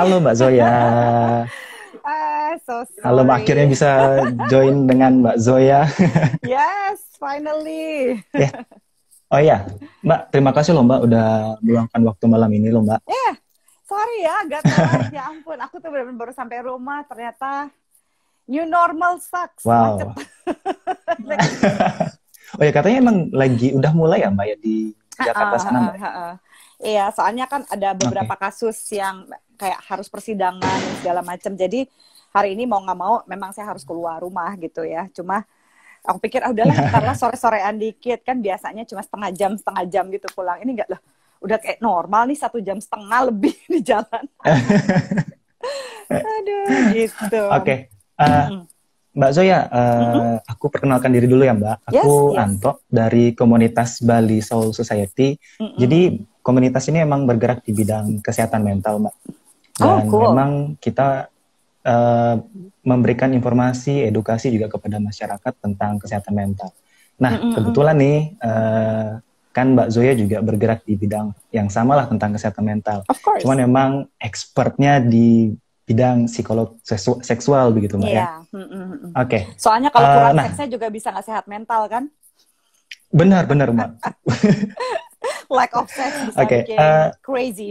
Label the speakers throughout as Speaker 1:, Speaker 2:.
Speaker 1: Halo Mbak Zoya.
Speaker 2: So
Speaker 1: Halo, akhirnya
Speaker 2: sorry.
Speaker 1: bisa join dengan Mbak Zoya.
Speaker 2: Yes, finally.
Speaker 1: Ya, oh iya, Mbak, terima kasih loh Mbak udah meluangkan waktu malam ini loh Mbak.
Speaker 2: Sorry ya, agak telat. Ya ampun, aku tuh benar-benar baru sampai rumah. Ternyata new normal sucks, macet.
Speaker 1: Wow. Oh ya, katanya emang lagi udah mulai ya Mbak ya di Jakarta sana Mbak.
Speaker 2: Iya, soalnya kan ada beberapa
Speaker 1: Oke.
Speaker 2: kasus yang kayak harus persidangan dan segala macam. Jadi hari ini mau nggak mau, memang saya harus keluar rumah gitu ya. Cuma aku pikir, udahlah, ntar lah sore-sorean dikit. Kan biasanya cuma setengah jam gitu pulang. Ini enggak lah, udah kayak normal nih 1,5 jam lebih di jalan. Aduh, gitu.
Speaker 1: Oke, eh, Mbak Zoya, aku perkenalkan diri dulu ya Mbak.
Speaker 2: Yes,
Speaker 1: Aku
Speaker 2: yes.
Speaker 1: Anto dari komunitas Bali Soul Society. Jadi komunitas ini emang bergerak di bidang kesehatan mental Mbak.
Speaker 2: Oh,
Speaker 1: Dan
Speaker 2: cool.
Speaker 1: memang kita memberikan informasi, edukasi juga kepada masyarakat tentang kesehatan mental. Nah, kebetulan nih, kan Mbak Zoya juga bergerak di bidang yang sama lah tentang kesehatan mental.
Speaker 2: Of course.
Speaker 1: Cuman memang expertnya di bidang psikolog seksual begitu Mbak ya.
Speaker 2: Iya.
Speaker 1: Oke.
Speaker 2: Soalnya kalau kurang
Speaker 1: Nah,
Speaker 2: seksnya juga bisa nggak sehat mental kan?
Speaker 1: benar-benar Mbak.
Speaker 2: Lack of sex bisa
Speaker 1: Oke.
Speaker 2: bikin crazy.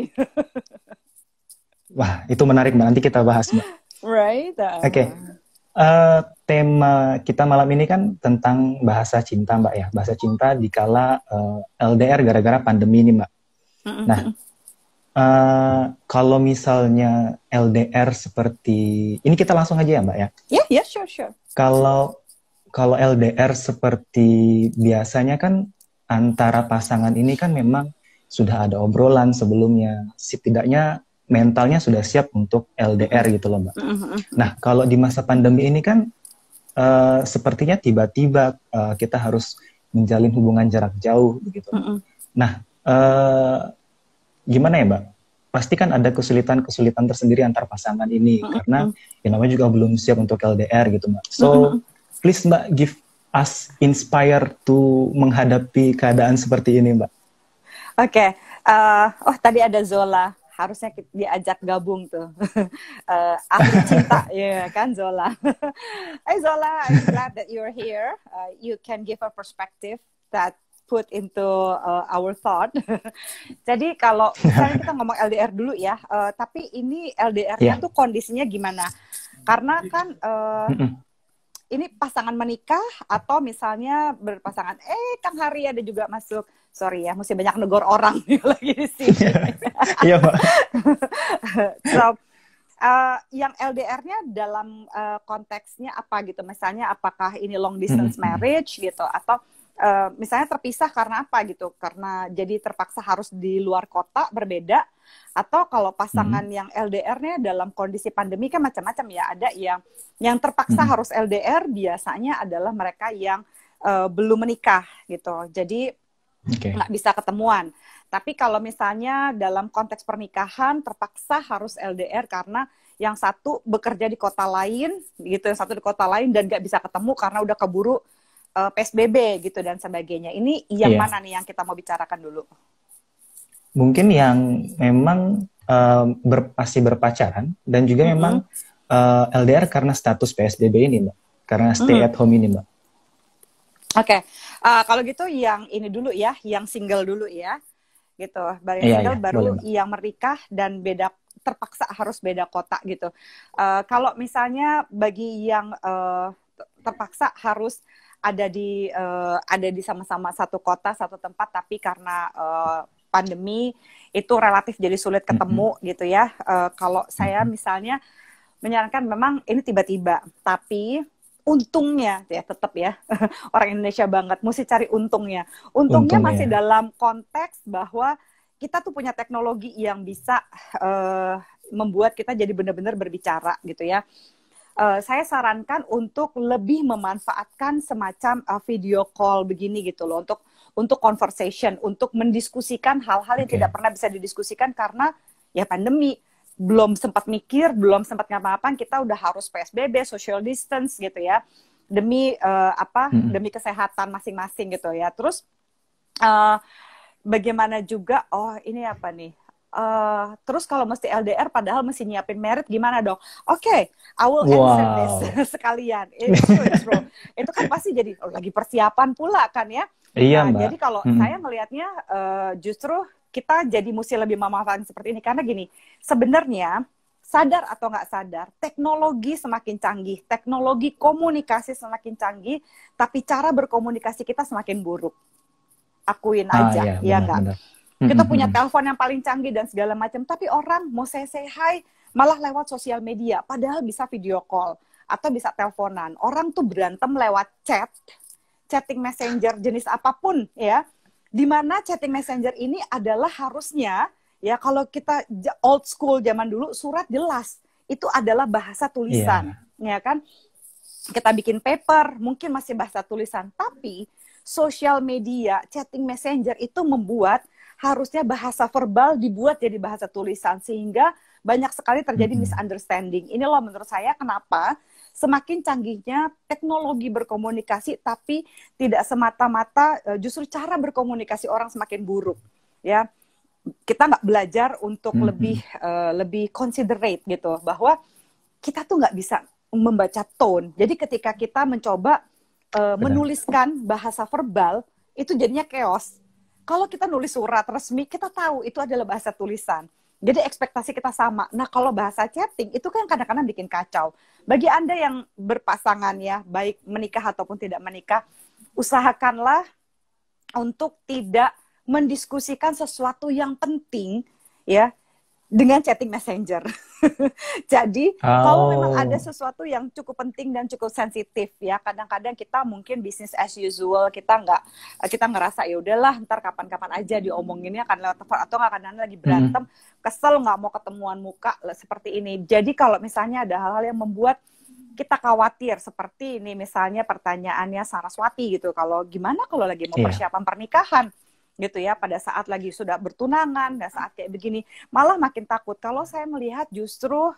Speaker 1: Wah, itu menarik Mbak. Nanti kita bahas Mbak.
Speaker 2: Right?
Speaker 1: Oke. Tema kita malam ini kan tentang bahasa cinta Mbak ya. Bahasa cinta dikala LDR gara-gara pandemi ini Mbak. Nah, kalau misalnya LDR seperti ini, kita langsung aja ya Mbak ya.
Speaker 2: Yeah, sure.
Speaker 1: Kalau LDR seperti biasanya kan antara pasangan ini kan memang sudah ada obrolan sebelumnya, setidaknya mentalnya sudah siap untuk LDR gitu loh Mbak. Nah, kalau di masa pandemi ini kan sepertinya tiba-tiba kita harus menjalin hubungan jarak jauh begitu. Nah, gimana ya Mbak? Pasti kan ada kesulitan-kesulitan tersendiri antar pasangan ini karena yang namanya juga belum siap untuk LDR gitu Mbak. So, please Mbak give us inspire to menghadapi keadaan seperti ini Mbak.
Speaker 2: Oke. Oh, tadi ada Zola. Harusnya diajak gabung tuh. Ahli cinta, ya kan Zola. Hey Zola, I'm glad that you're here. You can give a perspective that put into our thought. Jadi kalau misalnya kita ngomong LDR dulu ya, tapi ini LDR-nya tuh kondisinya gimana? Karena kan ini pasangan menikah atau misalnya berpasangan, Kang Hari ada juga masuk. Sorry ya, mesti banyak negor orang lagi di sini.
Speaker 1: Iya Pak.
Speaker 2: So, yang LDR-nya dalam konteksnya apa gitu? Misalnya apakah ini long distance marriage gitu, atau misalnya terpisah karena apa gitu? Karena jadi terpaksa harus di luar kota berbeda, atau kalau pasangan yang LDR-nya dalam kondisi pandemi kan macam-macam ya. Ada yang terpaksa harus LDR, biasanya adalah mereka yang belum menikah gitu. Jadi nggak bisa ketemuan. Tapi kalau misalnya dalam konteks pernikahan terpaksa harus LDR karena yang satu bekerja di kota lain gitu, yang satu di kota lain dan nggak bisa ketemu karena udah keburu PSBB gitu dan sebagainya. Ini yang mana nih yang kita mau bicarakan dulu?
Speaker 1: Mungkin yang memang masih berpacaran dan juga memang LDR karena status PSBB ini Mbak, karena stay at home ini Mbak.
Speaker 2: Oke. Kalau gitu yang ini dulu ya, yang single dulu ya, gitu. Baru yang single, baru
Speaker 1: boleh,
Speaker 2: yang menikah dan terpaksa harus beda kota gitu. Kalau misalnya bagi yang terpaksa harus ada di sama-sama satu kota, satu tempat, tapi karena pandemi itu relatif jadi sulit ketemu gitu ya. Kalau saya misalnya menyarankan memang ini tiba-tiba, tapi untungnya ya tetap ya orang Indonesia banget mesti cari untungnya. Untungnya masih dalam konteks bahwa kita tuh punya teknologi yang bisa membuat kita jadi benar-benar berbicara gitu ya. Saya sarankan untuk lebih memanfaatkan semacam video call begini gitu loh, untuk conversation, untuk mendiskusikan hal-hal yang tidak pernah bisa didiskusikan karena ya pandemi. Belum sempat mikir, belum sempat ngapa-ngapain, kita udah harus PSBB, social distance gitu ya, demi demi kesehatan masing-masing gitu ya. Terus bagaimana juga, ini apa nih? Terus kalau mesti LDR padahal mesti nyiapin merit gimana dong? Oke, I will answer this
Speaker 1: Wow.
Speaker 2: sekalian. It's true. Itu kan pasti jadi lagi persiapan pula kan ya.
Speaker 1: Iya,
Speaker 2: Nah,
Speaker 1: Mbak.
Speaker 2: jadi kalau saya melihatnya justru kita jadi mesti lebih memanfaatkan seperti ini karena gini, sebenarnya sadar atau nggak sadar, teknologi semakin canggih, teknologi komunikasi semakin canggih, tapi cara berkomunikasi kita semakin buruk. Akuin aja,
Speaker 1: Iya,
Speaker 2: ya nggak?
Speaker 1: benar-benar.
Speaker 2: Kita punya telepon yang paling canggih dan segala macam, tapi orang mau say hi malah lewat sosial media, padahal bisa video call atau bisa teleponan. Orang tuh berantem lewat chat, chatting messenger jenis apapun ya. Di mana chatting messenger ini adalah harusnya ya kalau kita old school zaman dulu surat jelas itu adalah bahasa tulisan, ya kan? Kita bikin paper mungkin masih bahasa tulisan, tapi sosial media, chatting messenger itu membuat harusnya bahasa verbal dibuat jadi bahasa tulisan sehingga banyak sekali terjadi misunderstanding. Ini loh menurut saya kenapa semakin canggihnya teknologi berkomunikasi tapi tidak semata-mata justru cara berkomunikasi orang semakin buruk. Ya, kita nggak belajar untuk lebih considerate gitu bahwa kita tuh nggak bisa membaca tone. Jadi ketika kita mencoba menuliskan bahasa verbal itu jadinya chaos. Kalau kita nulis surat resmi, kita tahu itu adalah bahasa tulisan. Jadi ekspektasi kita sama. Nah, kalau bahasa chatting, itu kan kadang-kadang bikin kacau. Bagi Anda yang berpasangan ya, baik menikah ataupun tidak menikah, usahakanlah untuk tidak mendiskusikan sesuatu yang penting, ya, dengan chatting messenger. Jadi kalau memang ada sesuatu yang cukup penting dan cukup sensitif ya, kadang-kadang kita mungkin business as usual, kita ngerasa ya udahlah ntar kapan-kapan aja diomonginnya kan lewat telepon atau nggak kadang lagi berantem, kesel nggak mau ketemuan muka seperti ini. Jadi kalau misalnya ada hal-hal yang membuat kita khawatir seperti ini, misalnya pertanyaannya Saraswati gitu, kalau gimana kalau lagi mau persiapan pernikahan gitu ya, pada saat lagi sudah bertunangan, dan saat kayak begini, malah makin takut. Kalau saya melihat justru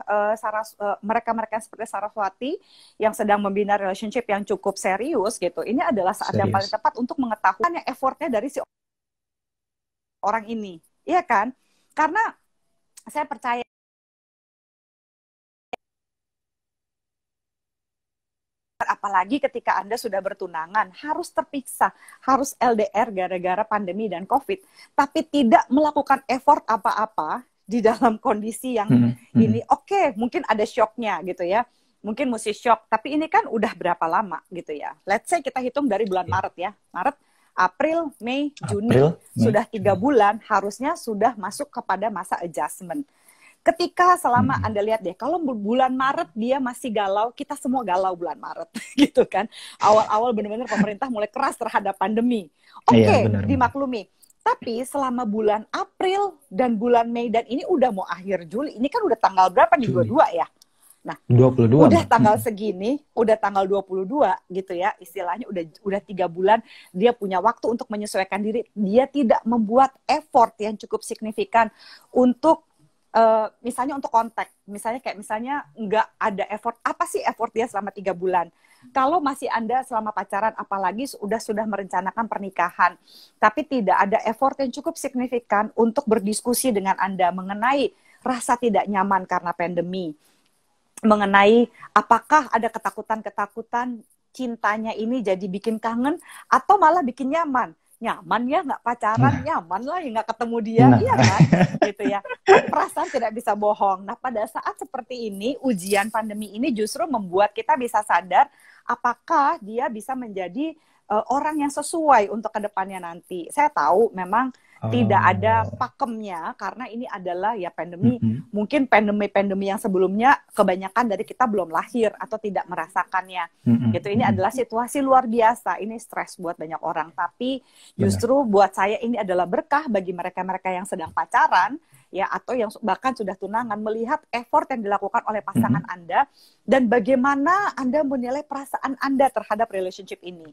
Speaker 2: mereka-mereka seperti Saraswati yang sedang membina relationship yang cukup serius gitu, ini adalah saat yang paling tepat untuk mengetahui effortnya dari si orang ini, iya kan? Karena saya percaya apalagi ketika Anda sudah bertunangan, harus terpisah, harus LDR gara-gara pandemi dan COVID, tapi tidak melakukan effort apa-apa di dalam kondisi yang ini, oke, mungkin ada shocknya gitu ya, mungkin mesti shock, tapi ini kan udah berapa lama gitu ya, let's say kita hitung dari bulan Maret ya, Maret, April, Mei, Juni, sudah 3 bulan, harusnya sudah masuk kepada masa adjustment. Ketika selama Anda lihat deh, kalau bulan Maret dia masih galau, kita semua galau bulan Maret, gitu kan. Awal-awal benar-benar pemerintah mulai keras terhadap pandemi. Oke, dimaklumi. Tapi selama bulan April dan bulan Mei dan ini udah mau akhir Juli, ini kan udah tanggal berapa nih? 22 ya? Nah,
Speaker 1: 22,
Speaker 2: udah tanggal segini, udah tanggal 22 gitu ya, istilahnya udah 3 bulan, dia punya waktu untuk menyesuaikan diri, dia tidak membuat effort yang cukup signifikan untuk misalnya untuk kontak, misalnya nggak ada effort, apa sih effort dia selama 3 bulan? Kalau masih Anda selama pacaran, apalagi sudah merencanakan pernikahan, tapi tidak ada effort yang cukup signifikan untuk berdiskusi dengan Anda mengenai rasa tidak nyaman karena pandemi, mengenai apakah ada ketakutan-ketakutan cintanya ini jadi bikin kangen atau malah bikin nyaman. Nyaman ya nggak pacaran, nyaman lah ya nggak ketemu dia, iya kan? Gitu ya. Kan perasaan tidak bisa bohong. Nah pada saat seperti ini, ujian pandemi ini justru membuat kita bisa sadar apakah dia bisa menjadi orang yang sesuai untuk kedepannya nanti. Saya tahu memang tidak ada pakemnya karena ini adalah ya pandemi, mungkin pandemi yang sebelumnya kebanyakan dari kita belum lahir atau tidak merasakannya. Gitu. Ini adalah situasi luar biasa, ini stres buat banyak orang, tapi justru buat saya ini adalah berkah bagi mereka-mereka yang sedang pacaran ya atau yang bahkan sudah tunangan, melihat effort yang dilakukan oleh pasangan Anda dan bagaimana Anda menilai perasaan Anda terhadap relationship ini.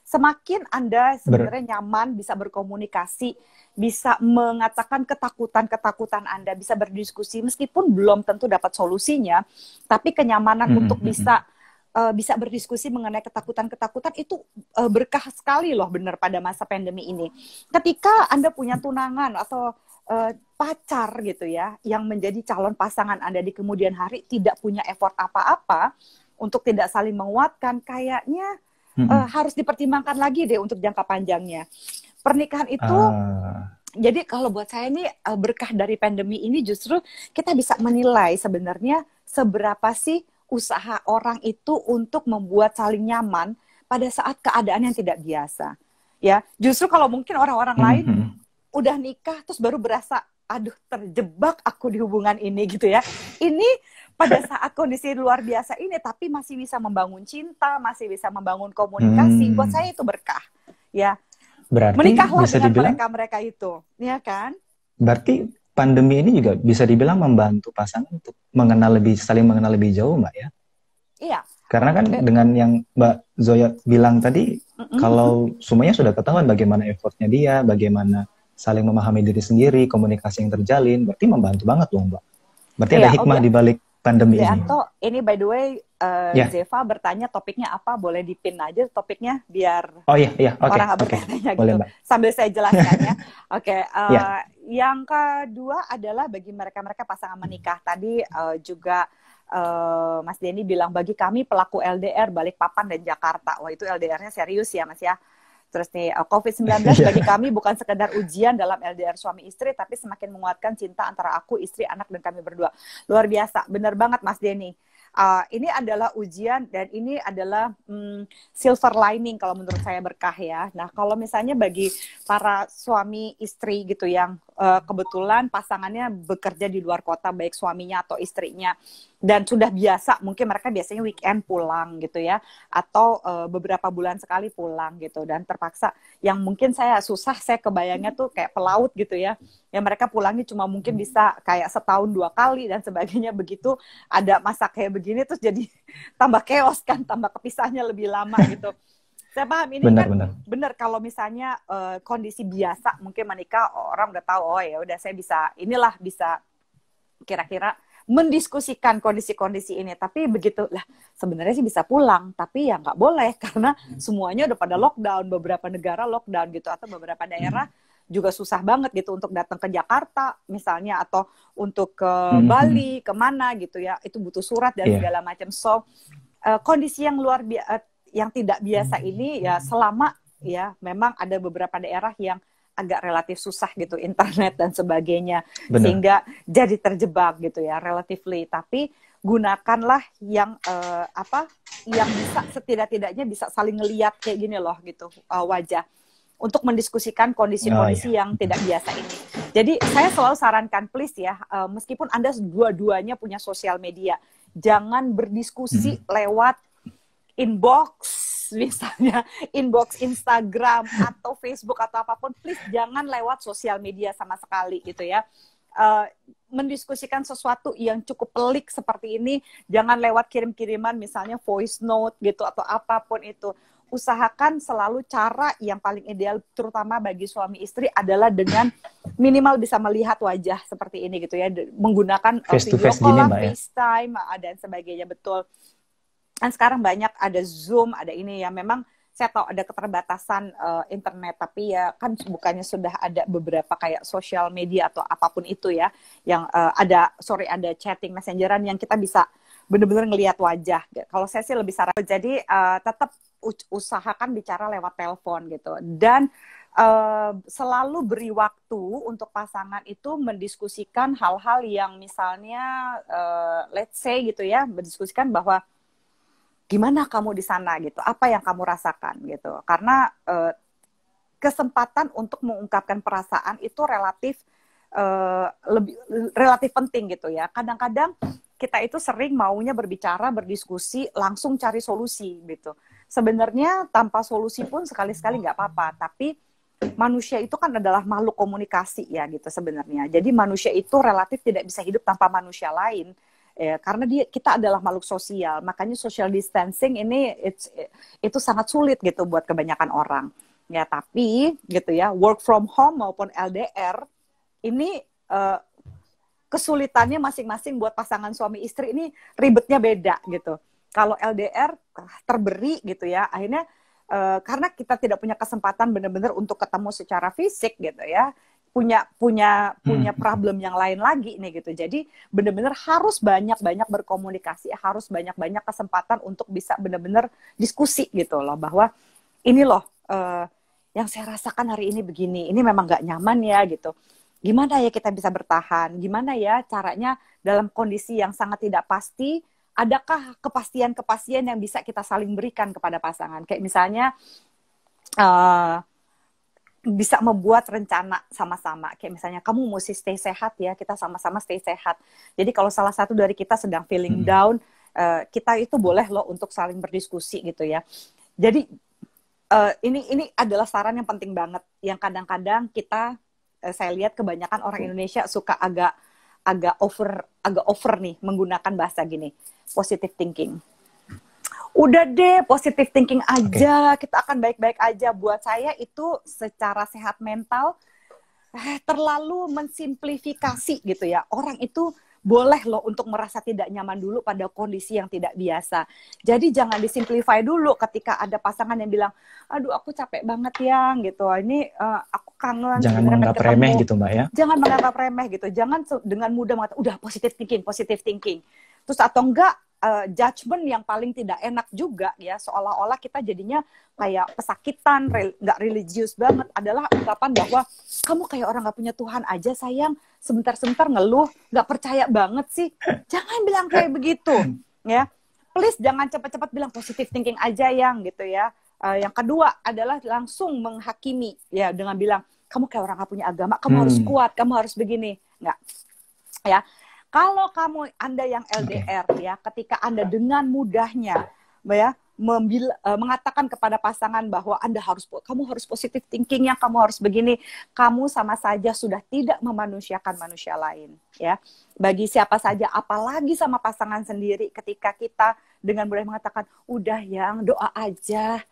Speaker 2: Semakin Anda sebenarnya nyaman, bisa berkomunikasi, bisa mengatakan ketakutan-ketakutan Anda, bisa berdiskusi, meskipun belum tentu dapat solusinya, tapi kenyamanan untuk bisa berdiskusi mengenai ketakutan-ketakutan itu berkah sekali loh benar pada masa pandemi ini. Ketika Anda punya tunangan atau pacar gitu ya, yang menjadi calon pasangan Anda di kemudian hari tidak punya effort apa-apa untuk tidak saling menguatkan, kayaknya harus dipertimbangkan lagi deh untuk jangka panjangnya. Pernikahan itu, jadi kalau buat saya ini berkah dari pandemi ini justru kita bisa menilai sebenarnya seberapa sih usaha orang itu untuk membuat saling nyaman pada saat keadaan yang tidak biasa. Ya, justru kalau mungkin orang-orang lain udah nikah terus baru berasa, aduh terjebak aku di hubungan ini gitu ya. Ini pada saat kondisi luar biasa ini, tapi masih bisa membangun cinta, masih bisa membangun komunikasi. Buat saya itu berkah, ya.
Speaker 1: Berarti
Speaker 2: Menikahlah
Speaker 1: bisa
Speaker 2: dengan
Speaker 1: dibilang,
Speaker 2: mereka-mereka itu, ya kan?
Speaker 1: berarti pandemi ini juga bisa dibilang membantu pasangan untuk saling mengenal lebih jauh, Mbak ya.
Speaker 2: Iya.
Speaker 1: Karena kan dengan yang Mbak Zoya bilang tadi, kalau semuanya sudah ketahuan bagaimana effortnya dia, bagaimana saling memahami diri sendiri, komunikasi yang terjalin, berarti membantu banget dong, Mbak. Berarti ada hikmah di balik pandemi ini.
Speaker 2: Ini by the way, Zeva bertanya topiknya apa, boleh dipin aja topiknya biar orang bertanya gitu. Mbak. Sambil saya jelaskan ya. Yang kedua adalah bagi mereka-mereka pasangan menikah. Tadi juga Mas Denny bilang bagi kami pelaku LDR Balikpapan dan Jakarta. Wah itu LDR-nya serius ya Mas ya. Terus nih, COVID-19 bagi kami bukan sekedar ujian dalam LDR suami istri, tapi semakin menguatkan cinta antara aku, istri, anak, dan kami berdua. Luar biasa, benar banget Mas Denny. Ini adalah ujian dan ini adalah silver lining kalau menurut saya berkah ya. Nah kalau misalnya bagi para suami istri gitu yang kebetulan pasangannya bekerja di luar kota, baik suaminya atau istrinya, dan sudah biasa, mungkin mereka biasanya weekend pulang gitu ya, atau beberapa bulan sekali pulang gitu, dan terpaksa, yang mungkin saya susah, saya kebayangnya tuh kayak pelaut gitu ya, yang mereka pulangnya cuma mungkin bisa kayak setahun 2 kali dan sebagainya, begitu ada masa kayak begini terus jadi tambah chaos kan, tambah kepisahnya lebih lama gitu. Saya paham ini benar kalau misalnya kondisi biasa mungkin menikah orang udah tahu, oh ya udah saya bisa kira-kira mendiskusikan kondisi-kondisi ini, tapi begitu lah sebenarnya sih bisa pulang, tapi ya nggak boleh karena semuanya udah pada lockdown, beberapa negara lockdown gitu, atau beberapa daerah juga susah banget gitu untuk datang ke Jakarta misalnya, atau untuk ke Bali kemana gitu ya, itu butuh surat dan segala macam. So kondisi yang yang tidak biasa ini ya, selama ya memang ada beberapa daerah yang agak relatif susah gitu internet dan sebagainya. Benar. Sehingga jadi terjebak gitu ya relatively, tapi gunakanlah yang yang bisa setidak-tidaknya bisa saling ngeliat kayak gini loh gitu, wajah, untuk mendiskusikan kondisi-kondisi yang tidak biasa ini. Jadi saya selalu sarankan please ya, meskipun Anda dua-duanya punya sosial media, jangan berdiskusi lewat inbox, misalnya inbox Instagram atau Facebook atau apapun, please jangan lewat sosial media sama sekali gitu ya. Mendiskusikan sesuatu yang cukup pelik seperti ini, jangan lewat kirim-kiriman misalnya voice note gitu atau apapun itu. Usahakan selalu cara yang paling ideal, terutama bagi suami istri, adalah dengan minimal bisa melihat wajah seperti ini gitu ya, menggunakan video call, FaceTime dan sebagainya, betul. Kan sekarang banyak ada Zoom, ada ini ya, memang saya tahu ada keterbatasan internet, tapi ya kan bukannya sudah ada beberapa kayak sosial media atau apapun itu ya, yang ada chatting messengeran yang kita bisa benar-benar ngelihat wajah. Kalau saya sih lebih saran, jadi tetap usahakan bicara lewat telepon gitu, dan selalu beri waktu untuk pasangan itu mendiskusikan hal-hal yang misalnya let's say gitu ya, mendiskusikan bahwa gimana kamu di sana gitu, apa yang kamu rasakan gitu, karena kesempatan untuk mengungkapkan perasaan itu relatif penting gitu ya. Kadang-kadang kita itu sering maunya berbicara, berdiskusi, langsung cari solusi gitu. Sebenarnya tanpa solusi pun sekali-sekali nggak apa-apa, tapi manusia itu kan adalah makhluk komunikasi ya gitu sebenarnya. Jadi manusia itu relatif tidak bisa hidup tanpa manusia lain. Karena kita adalah makhluk sosial, makanya social distancing ini itu sangat sulit gitu buat kebanyakan orang. Ya tapi gitu ya, work from home maupun LDR ini kesulitannya masing-masing buat pasangan suami istri ini ribetnya beda gitu. Kalau LDR terberi gitu ya, akhirnya karena kita tidak punya kesempatan benar-benar untuk ketemu secara fisik gitu ya, punya problem yang lain lagi nih gitu. Jadi benar-benar harus banyak-banyak berkomunikasi, harus banyak-banyak kesempatan untuk bisa benar-benar diskusi gitu loh, bahwa ini loh yang saya rasakan hari ini begini, ini memang nggak nyaman ya gitu. Gimana ya kita bisa bertahan? Gimana ya caranya dalam kondisi yang sangat tidak pasti? Adakah kepastian-kepastian yang bisa kita saling berikan kepada pasangan? Kayak misalnya bisa membuat rencana sama-sama. Kayak misalnya kamu mesti stay sehat ya, kita sama-sama stay sehat. Jadi kalau salah satu dari kita sedang feeling down, kita itu boleh loh untuk saling berdiskusi gitu ya. Jadi ini adalah saran yang penting banget, yang kadang-kadang kita saya lihat kebanyakan orang Indonesia suka agak over nih menggunakan bahasa gini, positive thinking. Udah deh, positive thinking aja, kita akan baik-baik aja. Buat saya itu secara sehat mental terlalu mensimplifikasi gitu ya. Orang itu boleh loh untuk merasa tidak nyaman dulu pada kondisi yang tidak biasa. Jadi jangan disimplify dulu ketika ada pasangan yang bilang, aduh aku capek banget ya gitu. Ini aku kangen.
Speaker 1: Jangan menganggap remeh gitu Mbak ya.
Speaker 2: Jangan menganggap remeh gitu. Jangan dengan mudah mengatakan, udah positive thinking. Terus atau enggak, judgment yang paling tidak enak juga ya, seolah-olah kita jadinya kayak pesakitan, nggak religius banget, adalah ungkapan bahwa kamu kayak orang nggak punya Tuhan aja sayang, sebentar-sebentar ngeluh, nggak percaya banget sih. Jangan bilang kayak begitu ya, please jangan cepat-cepat bilang positive thinking aja yang gitu ya. Yang kedua adalah langsung menghakimi ya dengan bilang kamu kayak orang nggak punya agama, kamu harus kuat, kamu harus begini, nggak ya. Kalau Anda yang LDR ya, ketika Anda dengan mudahnya ya mengatakan kepada pasangan bahwa kamu harus positive thinking ya, kamu harus begini, kamu sama saja sudah tidak memanusiakan manusia lain ya. Bagi siapa saja, apalagi sama pasangan sendiri, ketika kita dengan mudah mengatakan udah yang doa aja.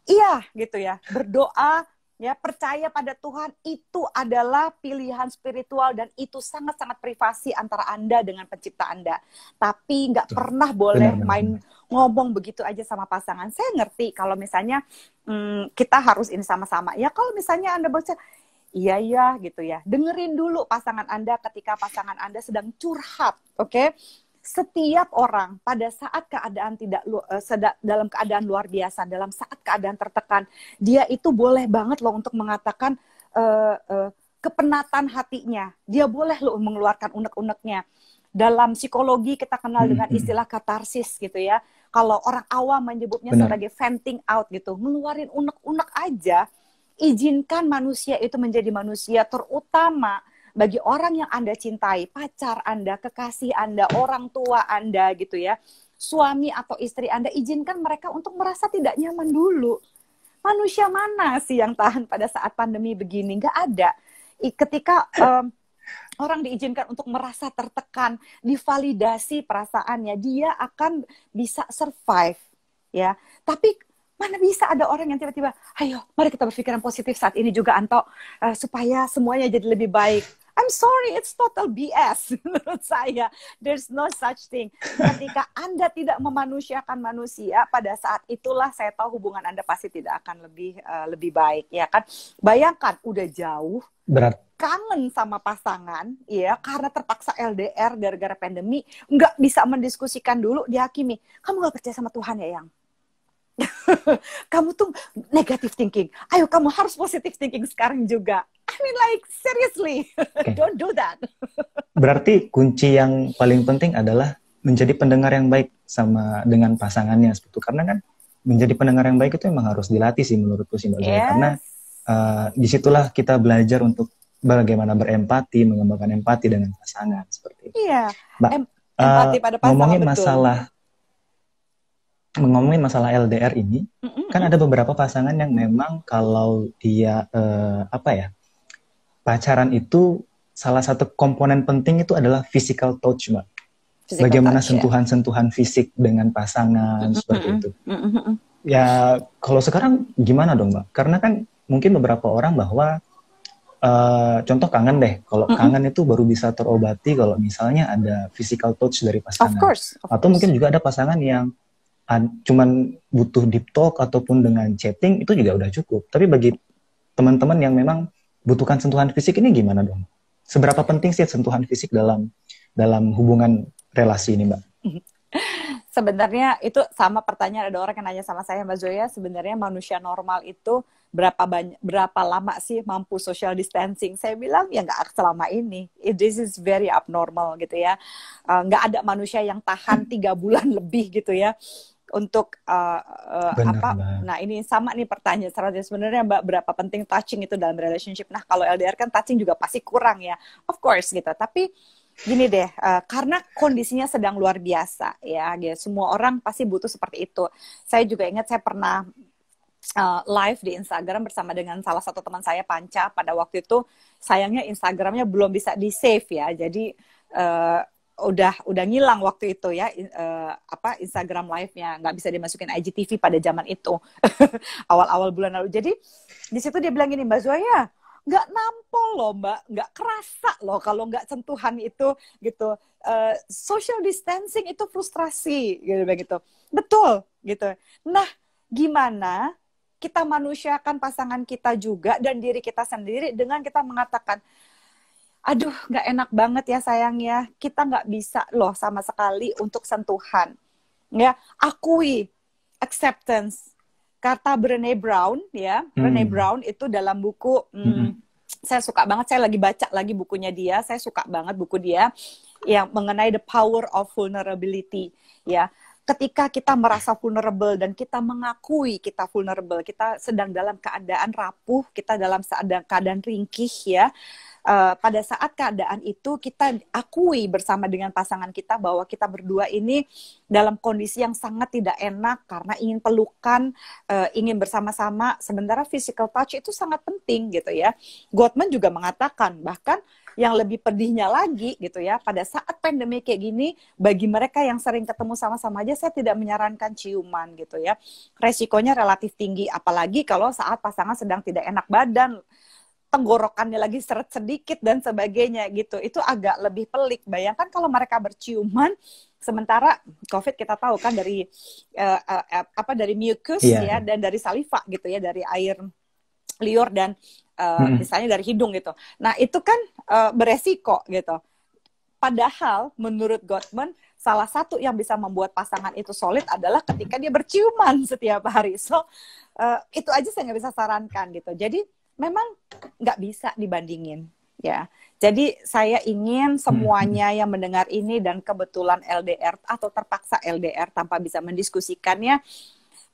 Speaker 2: Iya gitu ya, berdoa ya, percaya pada Tuhan itu adalah pilihan spiritual dan itu sangat-sangat privasi antara Anda dengan pencipta Anda. Tapi nggak pernah boleh main ngomong begitu aja sama pasangan. Saya ngerti kalau misalnya kita harus ini sama-sama. Ya kalau misalnya Anda baca, iya gitu ya. Dengerin dulu pasangan Anda ketika pasangan Anda sedang curhat, oke? Setiap orang pada saat keadaan dalam keadaan luar biasa, dalam saat keadaan tertekan, dia itu boleh banget loh untuk mengatakan kepenatan hatinya. Dia boleh loh mengeluarkan unek-uneknya. Dalam psikologi kita kenal dengan istilah katarsis gitu ya. Kalau orang awam menyebutnya sebagai venting out gitu, ngeluarin unek-unek aja. Izinkan manusia itu menjadi manusia, terutama bagi orang yang Anda cintai, pacar Anda, kekasih Anda, orang tua Anda gitu ya, suami atau istri Anda, izinkan mereka untuk merasa tidak nyaman dulu. Manusia mana sih yang tahan pada saat pandemi begini? Nggak ada. Ketika orang diizinkan untuk merasa tertekan, divalidasi perasaannya, dia akan bisa survive ya. Tapi mana bisa ada orang yang tiba-tiba, ayo mari kita berpikiran positif saat ini juga Anto, supaya semuanya jadi lebih baik. I'm sorry, it's total BS menurut saya. There's no such thing. Ketika Anda tidak memanusiakan manusia, pada saat itulah saya tahu hubungan Anda pasti tidak akan lebih baik, ya kan? Bayangkan udah jauh, berat, kangen sama pasangan, ya karena terpaksa LDR gara-gara pandemi, nggak bisa mendiskusikan dulu, dihakimi. Kamu nggak percaya sama Tuhan ya, Yang? Kamu tuh negative thinking. Ayo kamu harus positive thinking sekarang juga. I mean like seriously, don't do that.
Speaker 1: Berarti kunci yang paling penting adalah menjadi pendengar yang baik dengan pasangannya seperti itu. Karena kan menjadi pendengar yang baik itu memang harus dilatih sih menurutku sih Mbak Zoe. Karena disitulah kita belajar untuk bagaimana berempati, mengembangkan empati dengan pasangan seperti itu. Iya. Mbak, empati pada pasangan ngomongin masalah LDR ini, kan ada beberapa pasangan yang memang kalau dia pacaran itu salah satu komponen penting itu adalah physical touch, Mbak. Bagaimana sentuhan-sentuhan fisik dengan pasangan seperti itu. Ya kalau sekarang gimana dong, Mbak? Karena kan mungkin beberapa orang bahwa contoh kangen deh. Kalau kangen itu baru bisa terobati kalau misalnya ada physical touch dari pasangan. Of course. Atau mungkin juga ada pasangan yang cuman butuh deep talk ataupun dengan chatting itu juga udah cukup. Tapi bagi teman-teman yang memang butuhkan sentuhan fisik ini gimana dong? Seberapa penting sih sentuhan fisik dalam hubungan relasi ini, Mbak?
Speaker 2: Sebenarnya itu sama pertanyaan, ada orang yang nanya sama saya, Mbak Zoya, sebenarnya manusia normal itu berapa lama sih mampu social distancing? Saya bilang ya nggak selama ini. This is very abnormal gitu ya. Nggak ada manusia yang tahan 3 bulan lebih gitu ya untuk
Speaker 1: Benar,
Speaker 2: apa?
Speaker 1: Mbak.
Speaker 2: Nah ini sama nih pertanyaan sebenarnya Mbak, berapa penting touching itu dalam relationship? Nah kalau LDR kan touching juga pasti kurang ya, of course gitu. Tapi gini deh, karena kondisinya sedang luar biasa ya, semua orang pasti butuh seperti itu. Saya juga ingat saya pernah live di Instagram bersama dengan salah satu teman saya, Panca. Pada waktu itu sayangnya Instagramnya belum bisa di save ya, jadi udah ngilang waktu itu ya, Instagram live-nya nggak bisa dimasukin IGTV pada zaman itu awal-awal bulan lalu. Jadi di situ dia bilang gini, Mbak Zoya, nggak nampol loh Mbak, nggak kerasa loh kalau nggak sentuhan itu gitu. Social distancing itu frustrasi gitu begitu. Betul gitu. Nah, gimana kita manusiakan pasangan kita juga dan diri kita sendiri dengan kita mengatakan, aduh nggak enak banget ya sayang ya, kita nggak bisa loh sama sekali untuk sentuhan. Ya, akui, acceptance. Kata Brené Brown ya, Brené Brown itu dalam buku, saya suka banget, saya lagi baca lagi bukunya dia, saya suka banget buku dia yang mengenai the power of vulnerability ya. Ketika kita merasa vulnerable dan kita mengakui kita vulnerable, kita sedang dalam keadaan rapuh, kita dalam keadaan ringkih ya. Pada saat keadaan itu kita akui bersama dengan pasangan kita bahwa kita berdua ini dalam kondisi yang sangat tidak enak karena ingin pelukan, ingin bersama-sama. Sementara physical touch itu sangat penting gitu ya. Gottman juga mengatakan, bahkan yang lebih pedihnya lagi gitu ya, pada saat pandemi kayak gini, bagi mereka yang sering ketemu sama-sama aja, saya tidak menyarankan ciuman gitu ya. Resikonya relatif tinggi, apalagi kalau saat pasangan sedang tidak enak badan, tenggorokannya lagi seret sedikit dan sebagainya gitu. Itu agak lebih pelik. Bayangkan kalau mereka berciuman, sementara COVID kita tahu kan dari dari mucus ya, dan dari saliva gitu ya, dari air liur dan misalnya dari hidung gitu. Nah itu kan beresiko gitu. Padahal menurut Gottman, salah satu yang bisa membuat pasangan itu solid adalah ketika dia berciuman setiap hari. So itu aja saya nggak bisa sarankan gitu. Jadi memang nggak bisa dibandingin ya. Jadi saya ingin semuanya yang mendengar ini dan kebetulan LDR atau terpaksa LDR tanpa bisa mendiskusikannya,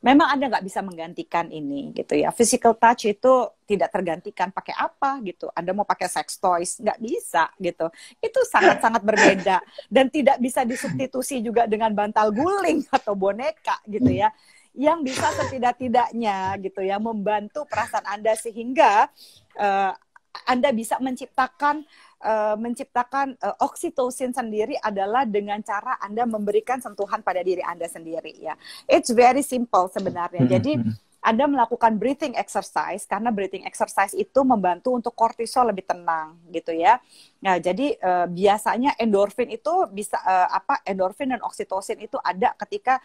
Speaker 2: memang Anda nggak bisa menggantikan ini gitu ya. Physical touch itu tidak tergantikan pakai apa gitu. Anda mau pakai sex toys, nggak bisa gitu. Itu sangat-sangat berbeda dan tidak bisa disubstitusi juga dengan bantal guling atau boneka gitu ya. Yang bisa setidak-tidaknya gitu ya membantu perasaan Anda sehingga Anda bisa menciptakan oksitosin sendiri adalah dengan cara Anda memberikan sentuhan pada diri Anda sendiri ya. It's very simple sebenarnya. Jadi Anda melakukan breathing exercise karena breathing exercise itu membantu untuk kortisol lebih tenang gitu ya. Nah, jadi biasanya endorfin itu bisa endorfin dan oksitosin itu ada ketika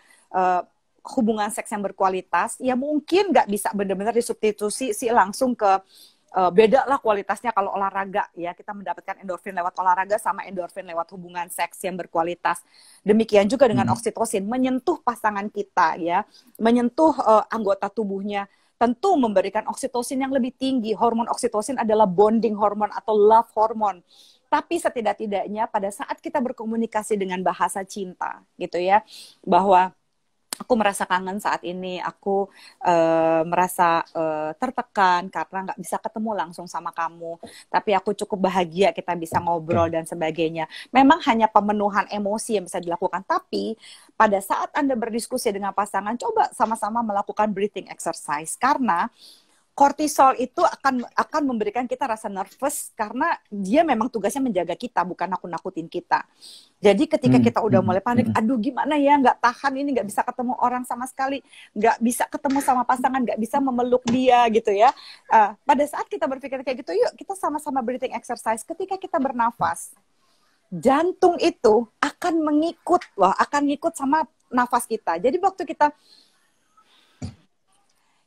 Speaker 2: hubungan seks yang berkualitas, ya mungkin nggak bisa benar-benar disubstitusi sih langsung ke beda lah kualitasnya kalau olahraga ya, kita mendapatkan endorfin lewat olahraga sama endorfin lewat hubungan seks yang berkualitas. Demikian juga dengan oksitosin, menyentuh pasangan kita ya, menyentuh anggota tubuhnya, tentu memberikan oksitosin yang lebih tinggi. Hormon oksitosin adalah bonding hormon atau love hormone. Tapi setidak-tidaknya pada saat kita berkomunikasi dengan bahasa cinta gitu ya, bahwa aku merasa kangen saat ini, aku merasa tertekan karena nggak bisa ketemu langsung sama kamu, tapi aku cukup bahagia kita bisa ngobrol dan sebagainya. Memang hanya pemenuhan emosi yang bisa dilakukan, tapi pada saat Anda berdiskusi dengan pasangan, coba sama-sama melakukan breathing exercise, karena kortisol itu akan memberikan kita rasa nervous karena dia memang tugasnya menjaga kita, bukan nakut-nakutin kita. Jadi ketika kita udah mulai panik, aduh gimana ya, nggak tahan ini, nggak bisa ketemu orang sama sekali, nggak bisa ketemu sama pasangan, nggak bisa memeluk dia gitu ya. Pada saat kita berpikir kayak gitu, yuk kita sama-sama breathing exercise. Ketika kita bernafas, jantung itu akan akan ngikut sama nafas kita. Jadi waktu kita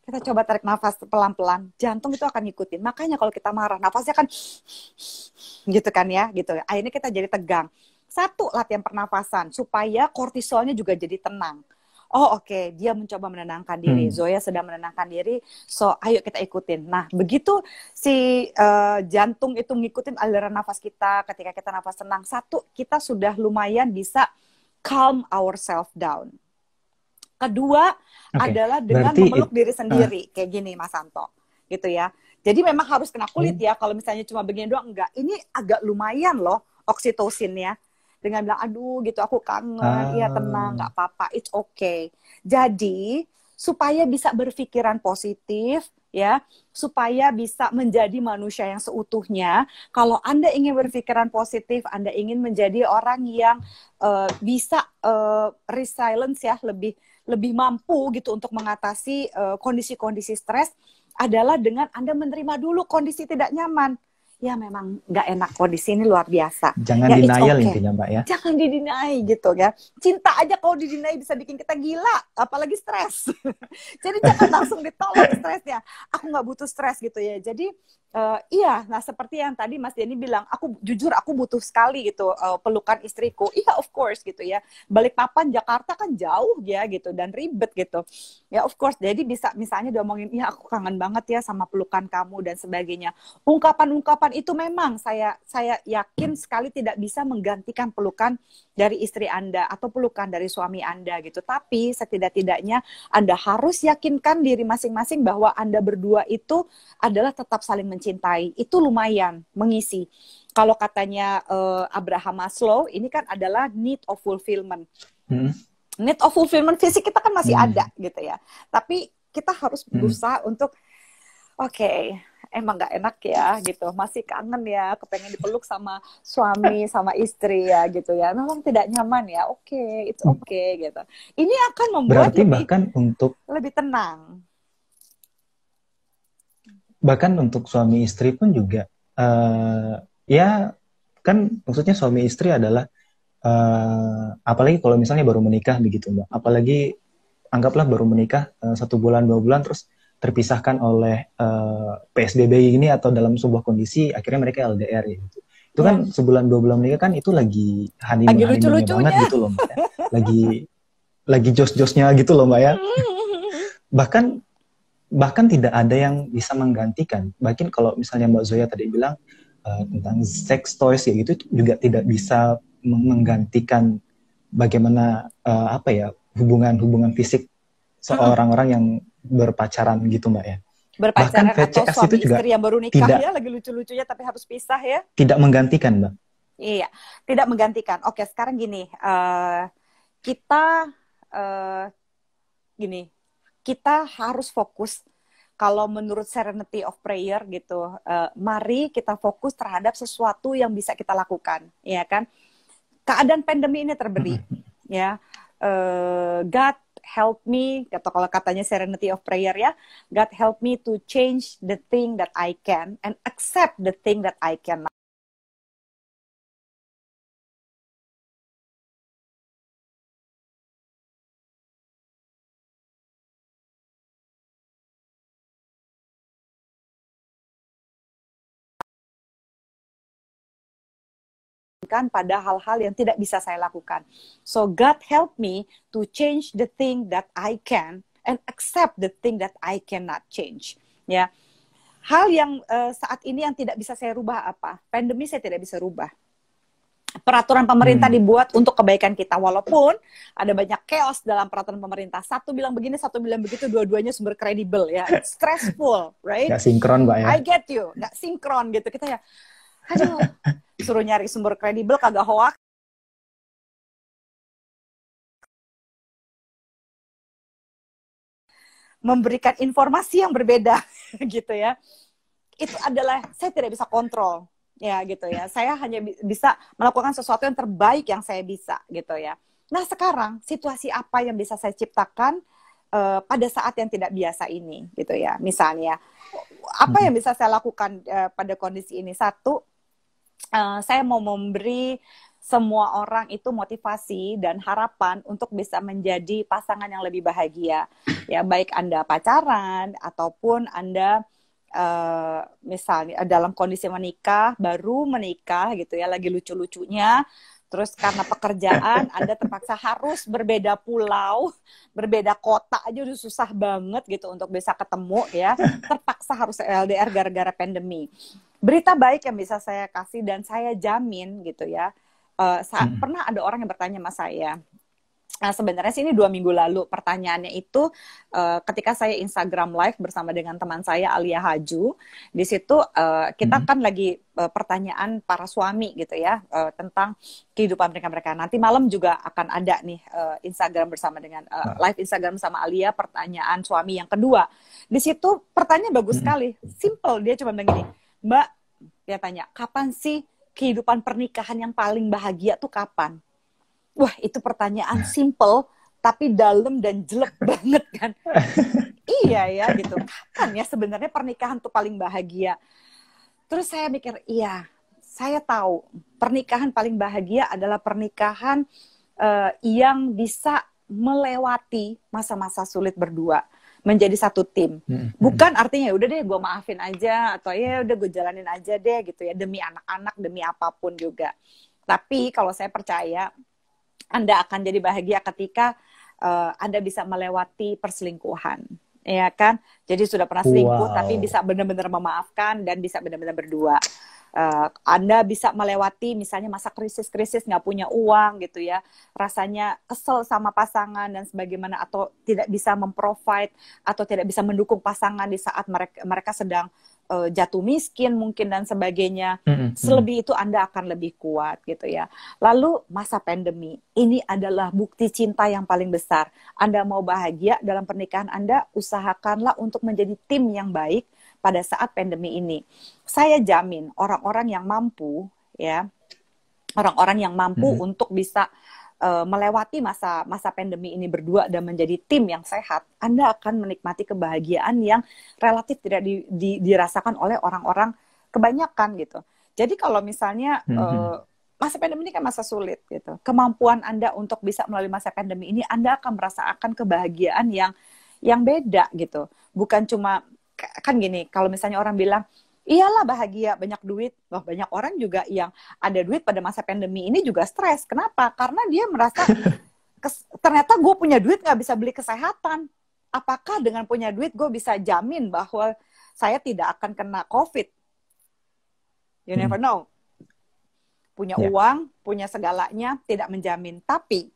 Speaker 2: kita coba tarik nafas pelan-pelan, jantung itu akan ngikutin. Makanya kalau kita marah, nafasnya kan gitu kan ya, gitu. Akhirnya kita jadi tegang. Satu, latihan pernafasan supaya kortisolnya juga jadi tenang. Oh oke, dia mencoba menenangkan diri. Zoya sedang menenangkan diri, so ayo kita ikutin. Nah begitu si jantung itu ngikutin aliran nafas kita, ketika kita nafas tenang, satu, kita sudah lumayan bisa calm ourselves down. Kedua adalah dengan
Speaker 1: Berarti
Speaker 2: memeluk diri sendiri, kayak gini Mas Santo, gitu ya. Jadi memang harus kena kulit ya, kalau misalnya cuma begini doang, enggak. Ini agak lumayan loh oksitosinnya. Dengan bilang, aduh gitu aku kangen, iya tenang, nggak apa-apa, it's okay. Jadi, supaya bisa berpikiran positif, ya, supaya bisa menjadi manusia yang seutuhnya, kalau Anda ingin berpikiran positif, Anda ingin menjadi orang yang bisa resilience ya, lebih mampu gitu untuk mengatasi kondisi-kondisi stres, adalah dengan Anda menerima dulu kondisi tidak nyaman. Ya memang nggak enak, kondisi ini luar biasa.
Speaker 1: Jangan
Speaker 2: Ya it's
Speaker 1: denial
Speaker 2: okay.
Speaker 1: intinya Mbak ya.
Speaker 2: Jangan didinai gitu ya. Cinta aja kalau didinai bisa bikin kita gila, apalagi stres. Jadi jangan langsung ditolak stresnya. Aku nggak butuh stres gitu ya. Jadi iya, nah seperti yang tadi Mas Denny bilang, aku jujur aku butuh sekali gitu pelukan istriku. Iya of course gitu ya. Balikpapan Jakarta kan jauh ya gitu dan ribet gitu. Ya of course. Jadi bisa misalnya diomongin, iya aku kangen banget ya sama pelukan kamu dan sebagainya. Ungkapan-ungkapan itu memang saya yakin sekali tidak bisa menggantikan pelukan dari istri Anda atau pelukan dari suami Anda gitu. Tapi setidak-tidaknya Anda harus yakinkan diri masing-masing bahwa Anda berdua itu adalah tetap saling mencintai. Itu lumayan mengisi. Kalau katanya Abraham Maslow, ini kan adalah need of fulfillment. Need of fulfillment fisik kita kan masih ada gitu ya. Tapi kita harus berusaha untuk oke, emang nggak enak ya gitu, masih kangen ya, kepengen dipeluk sama suami, sama istri ya gitu ya, memang tidak nyaman ya, oke, it's okay gitu. Ini akan membuat
Speaker 1: Berarti bahkan
Speaker 2: lebih tenang.
Speaker 1: Bahkan untuk suami istri pun juga, ya kan maksudnya suami istri adalah, apalagi kalau misalnya baru menikah begitu Mbak, apalagi anggaplah baru menikah 1 bulan 2 bulan terus terpisahkan oleh PSBB ini atau dalam sebuah kondisi akhirnya mereka LDR ya gitu. Itu kan 1 bulan 2 bulan menikah kan itu lagi honeymoonnya banget gitu loh Mbak ya. Lagi jos-josnya gitu loh Mbak ya. Bahkan tidak ada yang bisa menggantikan. Bahkan kalau misalnya Mbak Zoya tadi bilang tentang sex toys ya itu juga tidak bisa menggantikan bagaimana hubungan fisik seorang orang yang berpacaran gitu Mbak ya.
Speaker 2: Berpacaran
Speaker 1: Bahkan
Speaker 2: atau
Speaker 1: VCS
Speaker 2: suami
Speaker 1: itu juga
Speaker 2: istri yang baru nikah ya, lagi lucu-lucunya tapi harus pisah ya.
Speaker 1: Tidak menggantikan Mbak.
Speaker 2: Iya, tidak menggantikan. Oke, sekarang gini, kita harus fokus. Kalau menurut Serenity of Prayer gitu, mari kita fokus terhadap sesuatu yang bisa kita lakukan, ya kan? Keadaan pandemi ini terberi, ya. God help me, atau kalau katanya Serenity of Prayer ya, God help me to change the thing that I can and accept the thing that I cannot. Pada hal-hal yang tidak bisa saya lakukan. So God help me to change the thing that I can and accept the thing that I cannot change. Ya, hal yang saat ini yang tidak bisa saya rubah apa? Pandemi saya tidak bisa rubah. Peraturan pemerintah dibuat untuk kebaikan kita, walaupun ada banyak chaos dalam peraturan pemerintah. Satu bilang begini, satu bilang begitu, dua-duanya sumber kredibel ya. It's stressful, right?
Speaker 1: Nggak sinkron Mbak ya.
Speaker 2: I get you, nggak sinkron gitu. Kita ya, aduh, suruh nyari sumber kredibel kagak hoax. Memberikan informasi yang berbeda gitu ya. Itu adalah saya tidak bisa kontrol ya gitu ya. Saya hanya bisa melakukan sesuatu yang terbaik yang saya bisa gitu ya. Nah, sekarang situasi apa yang bisa saya ciptakan pada saat yang tidak biasa ini gitu ya. Misalnya apa yang bisa saya lakukan pada kondisi ini? Satu, saya mau memberi semua orang itu motivasi dan harapan untuk bisa menjadi pasangan yang lebih bahagia. Ya, baik Anda pacaran ataupun Anda misalnya dalam kondisi menikah, baru menikah gitu ya, lagi lucu-lucunya. Terus karena pekerjaan, Anda terpaksa harus berbeda pulau, berbeda kota aja udah susah banget gitu untuk bisa ketemu ya. Terpaksa harus LDR gara-gara pandemi. Berita baik yang bisa saya kasih dan saya jamin gitu ya. Pernah ada orang yang bertanya sama saya, sebenarnya sih ini 2 minggu lalu pertanyaannya itu ketika saya Instagram live bersama dengan teman saya Alia Haju, di situ kita kan lagi pertanyaan para suami gitu ya tentang kehidupan mereka. Nanti malam juga akan ada nih Instagram bersama dengan live Instagram sama Alia pertanyaan suami yang kedua. Di situ pertanyaan bagus sekali, simple, dia cuma begini, Mbak, dia tanya, kapan sih kehidupan pernikahan yang paling bahagia tuh kapan? Wah, itu pertanyaan simple, tapi dalam dan jelek banget kan. Iya ya gitu. Kapan ya sebenarnya pernikahan tuh paling bahagia? Terus saya mikir, iya, saya tahu pernikahan paling bahagia adalah pernikahan yang bisa melewati masa-masa sulit berdua, menjadi satu tim. Bukan artinya udah deh gue maafin aja, atau ya udah gue jalanin aja deh gitu ya, demi anak-anak, demi apapun juga. Tapi kalau saya percaya, Anda akan jadi bahagia ketika Anda bisa melewati perselingkuhan, ya kan? Jadi sudah pernah selingkuh, tapi bisa benar-benar memaafkan dan bisa benar-benar berdua. Anda bisa melewati misalnya masa krisis-krisis nggak punya uang gitu ya, rasanya kesel sama pasangan dan sebagaimana, atau tidak bisa memprovide atau tidak bisa mendukung pasangan di saat mereka sedang jatuh miskin mungkin dan sebagainya. Selebih itu Anda akan lebih kuat gitu ya. Lalu masa pandemi, ini adalah bukti cinta yang paling besar. Anda mau bahagia dalam pernikahan Anda, usahakanlah untuk menjadi tim yang baik pada saat pandemi ini. Saya jamin orang-orang yang mampu ya, orang-orang yang mampu untuk bisa melewati masa pandemi ini berdua dan menjadi tim yang sehat, Anda akan menikmati kebahagiaan yang relatif tidak dirasakan oleh orang-orang kebanyakan gitu. Jadi kalau misalnya masa pandemi ini kan masa sulit gitu, kemampuan Anda untuk bisa melalui masa pandemi ini, Anda akan merasakan kebahagiaan yang beda gitu. Bukan cuma kan gini, kalau misalnya orang bilang iyalah bahagia, banyak duit. Loh, banyak orang juga yang ada duit pada masa pandemi ini juga stres. Kenapa? Karena dia merasa ternyata gue punya duit gak bisa beli kesehatan. Apakah dengan punya duit gue bisa jamin bahwa saya tidak akan kena COVID? You never know. Punya uang, punya segalanya, tidak menjamin. Tapi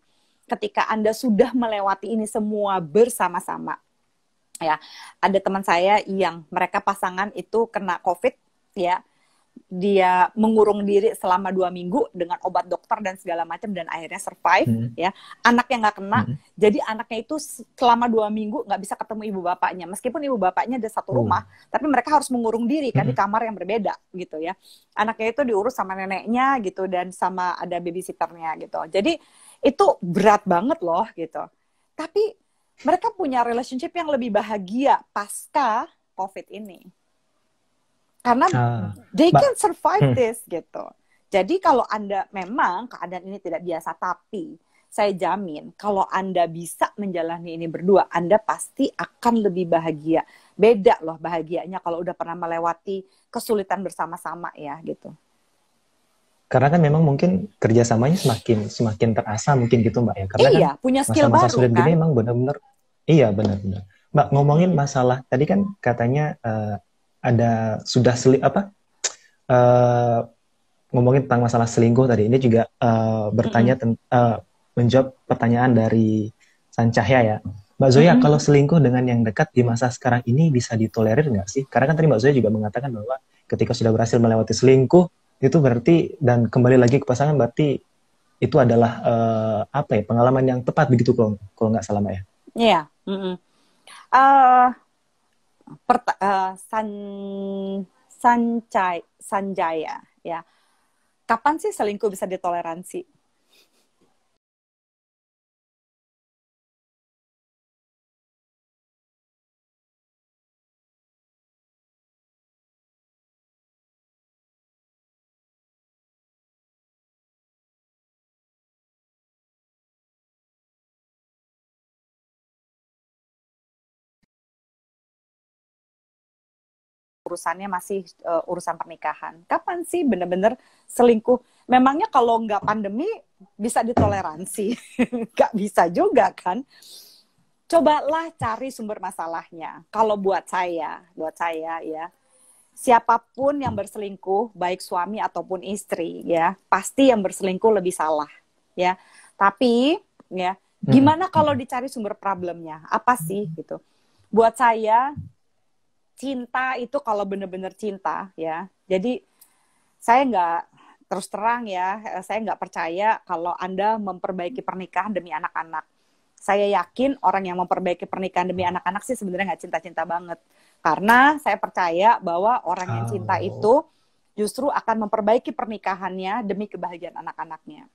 Speaker 2: ketika Anda sudah melewati ini semua bersama-sama, ya, ada teman saya yang mereka pasangan itu kena COVID, ya, dia mengurung diri selama 2 minggu dengan obat dokter dan segala macam dan akhirnya survive, ya. Anaknya nggak kena, jadi anaknya itu selama 2 minggu nggak bisa ketemu ibu bapaknya, meskipun ibu bapaknya ada satu rumah, tapi mereka harus mengurung diri kan di kamar yang berbeda gitu ya. Anaknya itu diurus sama neneknya gitu dan sama ada babysitternya gitu. Jadi itu berat banget loh gitu. Tapi mereka punya relationship yang lebih bahagia pasca COVID ini. Karena they can survive this gitu. Jadi kalau Anda memang keadaan ini tidak biasa, tapi saya jamin kalau Anda bisa menjalani ini berdua, Anda pasti akan lebih bahagia. Beda loh bahagianya kalau udah pernah melewati kesulitan bersama-sama ya gitu.
Speaker 1: Karena kan memang mungkin kerjasamanya semakin terasa mungkin gitu Mbak ya. Karena
Speaker 2: iya,
Speaker 1: kan
Speaker 2: punya skill
Speaker 1: masa-masa
Speaker 2: baru
Speaker 1: sulit
Speaker 2: kan.
Speaker 1: gini emang benar-benar. Iya benar-benar. Mbak ngomongin masalah tadi kan katanya ada sudah ngomongin tentang masalah selingkuh tadi. Ini juga bertanya menjawab pertanyaan dari San Cahya ya. Mbak Zoya, kalau selingkuh dengan yang dekat di masa sekarang ini bisa ditolerir nggak sih? Karena kan tadi Mbak Zoya juga mengatakan bahwa ketika sudah berhasil melewati selingkuh, itu berarti, dan kembali lagi ke pasangan, berarti itu adalah pengalaman yang tepat begitu kalau nggak salah Mbak ya?
Speaker 2: Iya. Uh, Sanjaya ya. Kapan sih selingkuh bisa ditoleransi? urusannya masih urusan pernikahan. Kapan sih bener-bener selingkuh? Memangnya kalau nggak pandemi bisa ditoleransi? Nggak bisa juga kan? Cobalah cari sumber masalahnya. Kalau buat saya ya, siapapun yang berselingkuh, baik suami ataupun istri, ya, pasti yang berselingkuh lebih salah, ya. Tapi, ya, gimana kalau dicari sumber problemnya? Apa sih gitu? Buat saya, cinta itu kalau benar-benar cinta, ya. Jadi saya nggak terus terang ya, saya nggak percaya kalau Anda memperbaiki pernikahan demi anak-anak. Saya yakin orang yang memperbaiki pernikahan demi anak-anak sih sebenarnya nggak cinta-cinta banget. Karena saya percaya bahwa orang yang cinta itu justru akan memperbaiki pernikahannya demi kebahagiaan anak-anaknya.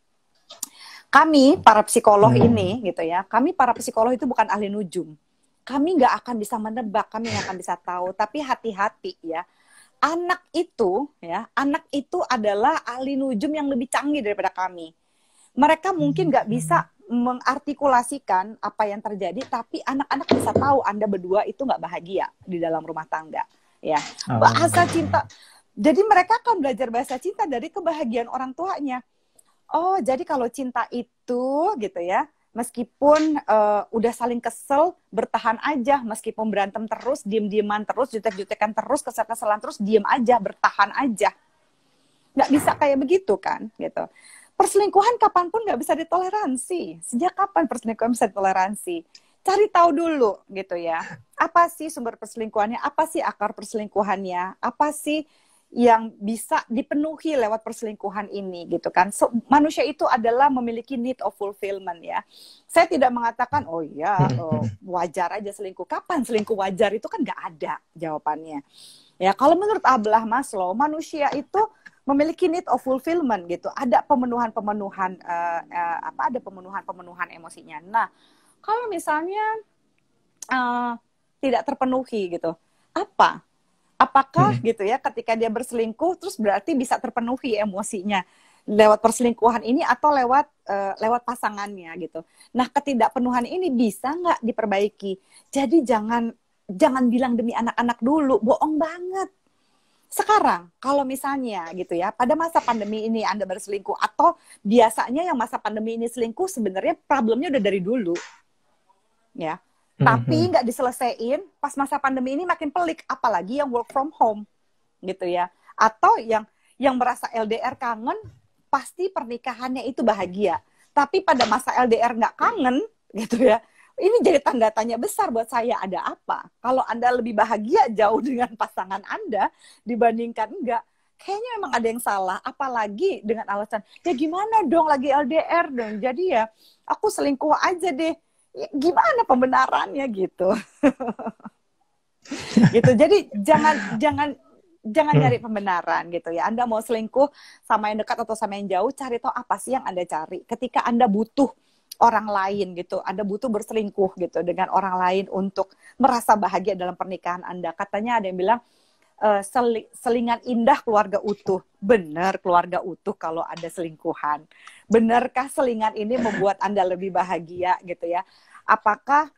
Speaker 2: Kami para psikolog ini gitu ya, kami para psikolog itu bukan ahli nujum. Kami nggak akan bisa menebak, kami nggak akan bisa tahu. Tapi hati-hati ya, anak itu adalah ahli nujum yang lebih canggih daripada kami. Mereka mungkin nggak bisa mengartikulasikan apa yang terjadi, tapi anak-anak bisa tahu Anda berdua itu nggak bahagia di dalam rumah tangga. Ya, bahasa cinta. Jadi mereka akan belajar bahasa cinta dari kebahagiaan orang tuanya. Oh, jadi kalau cinta itu gitu ya, meskipun udah saling kesel, bertahan aja, meskipun berantem terus, diem-dieman terus, jutek-jutekan terus, kesel-keselan terus, diem aja, bertahan aja. Nggak bisa kayak begitu kan, gitu. Perselingkuhan kapanpun nggak bisa ditoleransi. Sejak kapan perselingkuhan bisa ditoleransi? Cari tahu dulu gitu ya. Apa sih sumber perselingkuhannya? Apa sih akar perselingkuhannya? Apa sih yang bisa dipenuhi lewat perselingkuhan ini gitu kan? So, manusia itu adalah memiliki need of fulfillment ya. Saya tidak mengatakan wajar aja selingkuh. Kapan selingkuh wajar itu kan nggak ada jawabannya. Ya kalau menurut Abraham Maslow, manusia itu memiliki need of fulfillment gitu. Ada pemenuhan-pemenuhan ada pemenuhan-pemenuhan emosinya. Nah, kalau misalnya tidak terpenuhi gitu, apakah gitu ya ketika dia berselingkuh terus berarti bisa terpenuhi emosinya lewat perselingkuhan ini atau lewat pasangannya gitu. Nah, ketidakpenuhan ini bisa nggak diperbaiki? Jadi jangan bilang demi anak-anak dulu, bohong banget. Sekarang, kalau misalnya gitu ya, pada masa pandemi ini Anda berselingkuh, atau biasanya yang masa pandemi ini selingkuh, sebenarnya problemnya udah dari dulu. Ya. Tapi nggak diselesaikan, pas masa pandemi ini makin pelik, apalagi yang work from home. Gitu ya. Atau yang merasa LDR kangen, pasti pernikahannya itu bahagia. Tapi pada masa LDR nggak kangen, gitu ya, ini jadi tanda tanya besar buat saya, ada apa? Kalau Anda lebih bahagia jauh dengan pasangan Anda dibandingkan enggak, kayaknya memang ada yang salah. Apalagi dengan alasan, ya gimana dong lagi LDR dong, jadi ya aku selingkuh aja deh. Ya, gimana pembenarannya gitu? Gitu. Jadi jangan nyari pembenaran gitu ya. Anda mau selingkuh sama yang dekat atau sama yang jauh, cari tahu apa sih yang Anda cari. Ketika Anda butuh orang lain gitu, Anda butuh berselingkuh gitu dengan orang lain untuk merasa bahagia dalam pernikahan Anda. Katanya ada yang bilang selingan indah keluarga utuh. Benar keluarga utuh kalau ada selingkuhan. Benarkah selingan ini membuat Anda lebih bahagia gitu ya? Apakah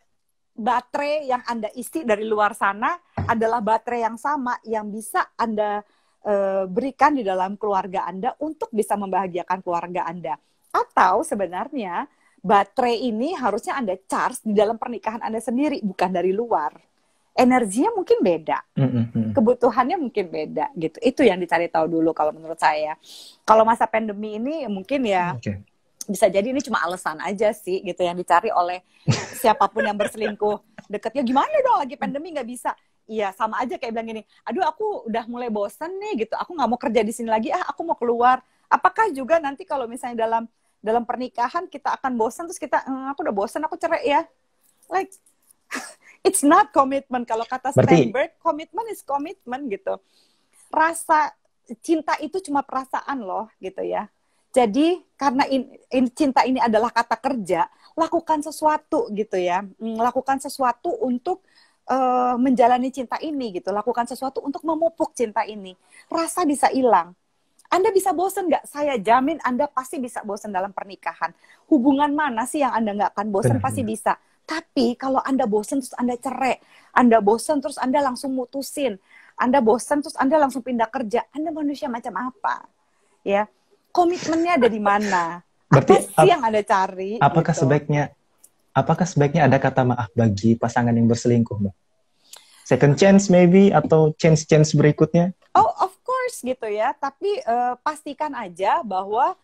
Speaker 2: baterai yang Anda isi dari luar sana adalah baterai yang sama yang bisa Anda berikan di dalam keluarga Anda untuk bisa membahagiakan keluarga Anda? Atau sebenarnya baterai ini harusnya Anda charge di dalam pernikahan Anda sendiri, bukan dari luar. Energinya mungkin beda, kebutuhannya mungkin beda, gitu. Itu yang dicari tahu dulu kalau menurut saya. Kalau masa pandemi ini mungkin ya bisa jadi ini cuma alasan aja sih, gitu, yang dicari oleh siapapun yang berselingkuh. Deketnya gimana dong, lagi pandemi nggak bisa. Iya, sama aja kayak bilang gini, aduh aku udah mulai bosan nih, gitu. Aku nggak mau kerja di sini lagi, aku mau keluar. Apakah juga nanti kalau misalnya dalam pernikahan kita akan bosan terus kita aku udah bosan aku cerai ya, like it's not commitment. Kalau kata Steinberg, komitmen is commitment gitu. Rasa cinta itu cuma perasaan loh gitu ya. Jadi karena cinta ini adalah kata kerja, lakukan sesuatu gitu ya, lakukan sesuatu untuk menjalani cinta ini gitu, lakukan sesuatu untuk memupuk cinta ini. Rasa bisa hilang. Anda bisa bosan nggak? Saya jamin Anda pasti bisa bosan dalam pernikahan. Hubungan mana sih yang Anda nggak akan bosan? Pasti bisa. Tapi kalau Anda bosan terus Anda cerai, Anda bosan terus Anda langsung mutusin, Anda bosan terus Anda langsung pindah kerja, Anda manusia macam apa? Ya, komitmennya ada di mana? Apa
Speaker 1: Berarti
Speaker 2: sih yang Anda cari
Speaker 1: apakah
Speaker 2: gitu?
Speaker 1: sebaiknya ada kata maaf bagi pasangan yang berselingkuh, Mbak? Second chance maybe atau chance berikutnya?
Speaker 2: Oh, of course gitu ya. Tapi pastikan aja bahwa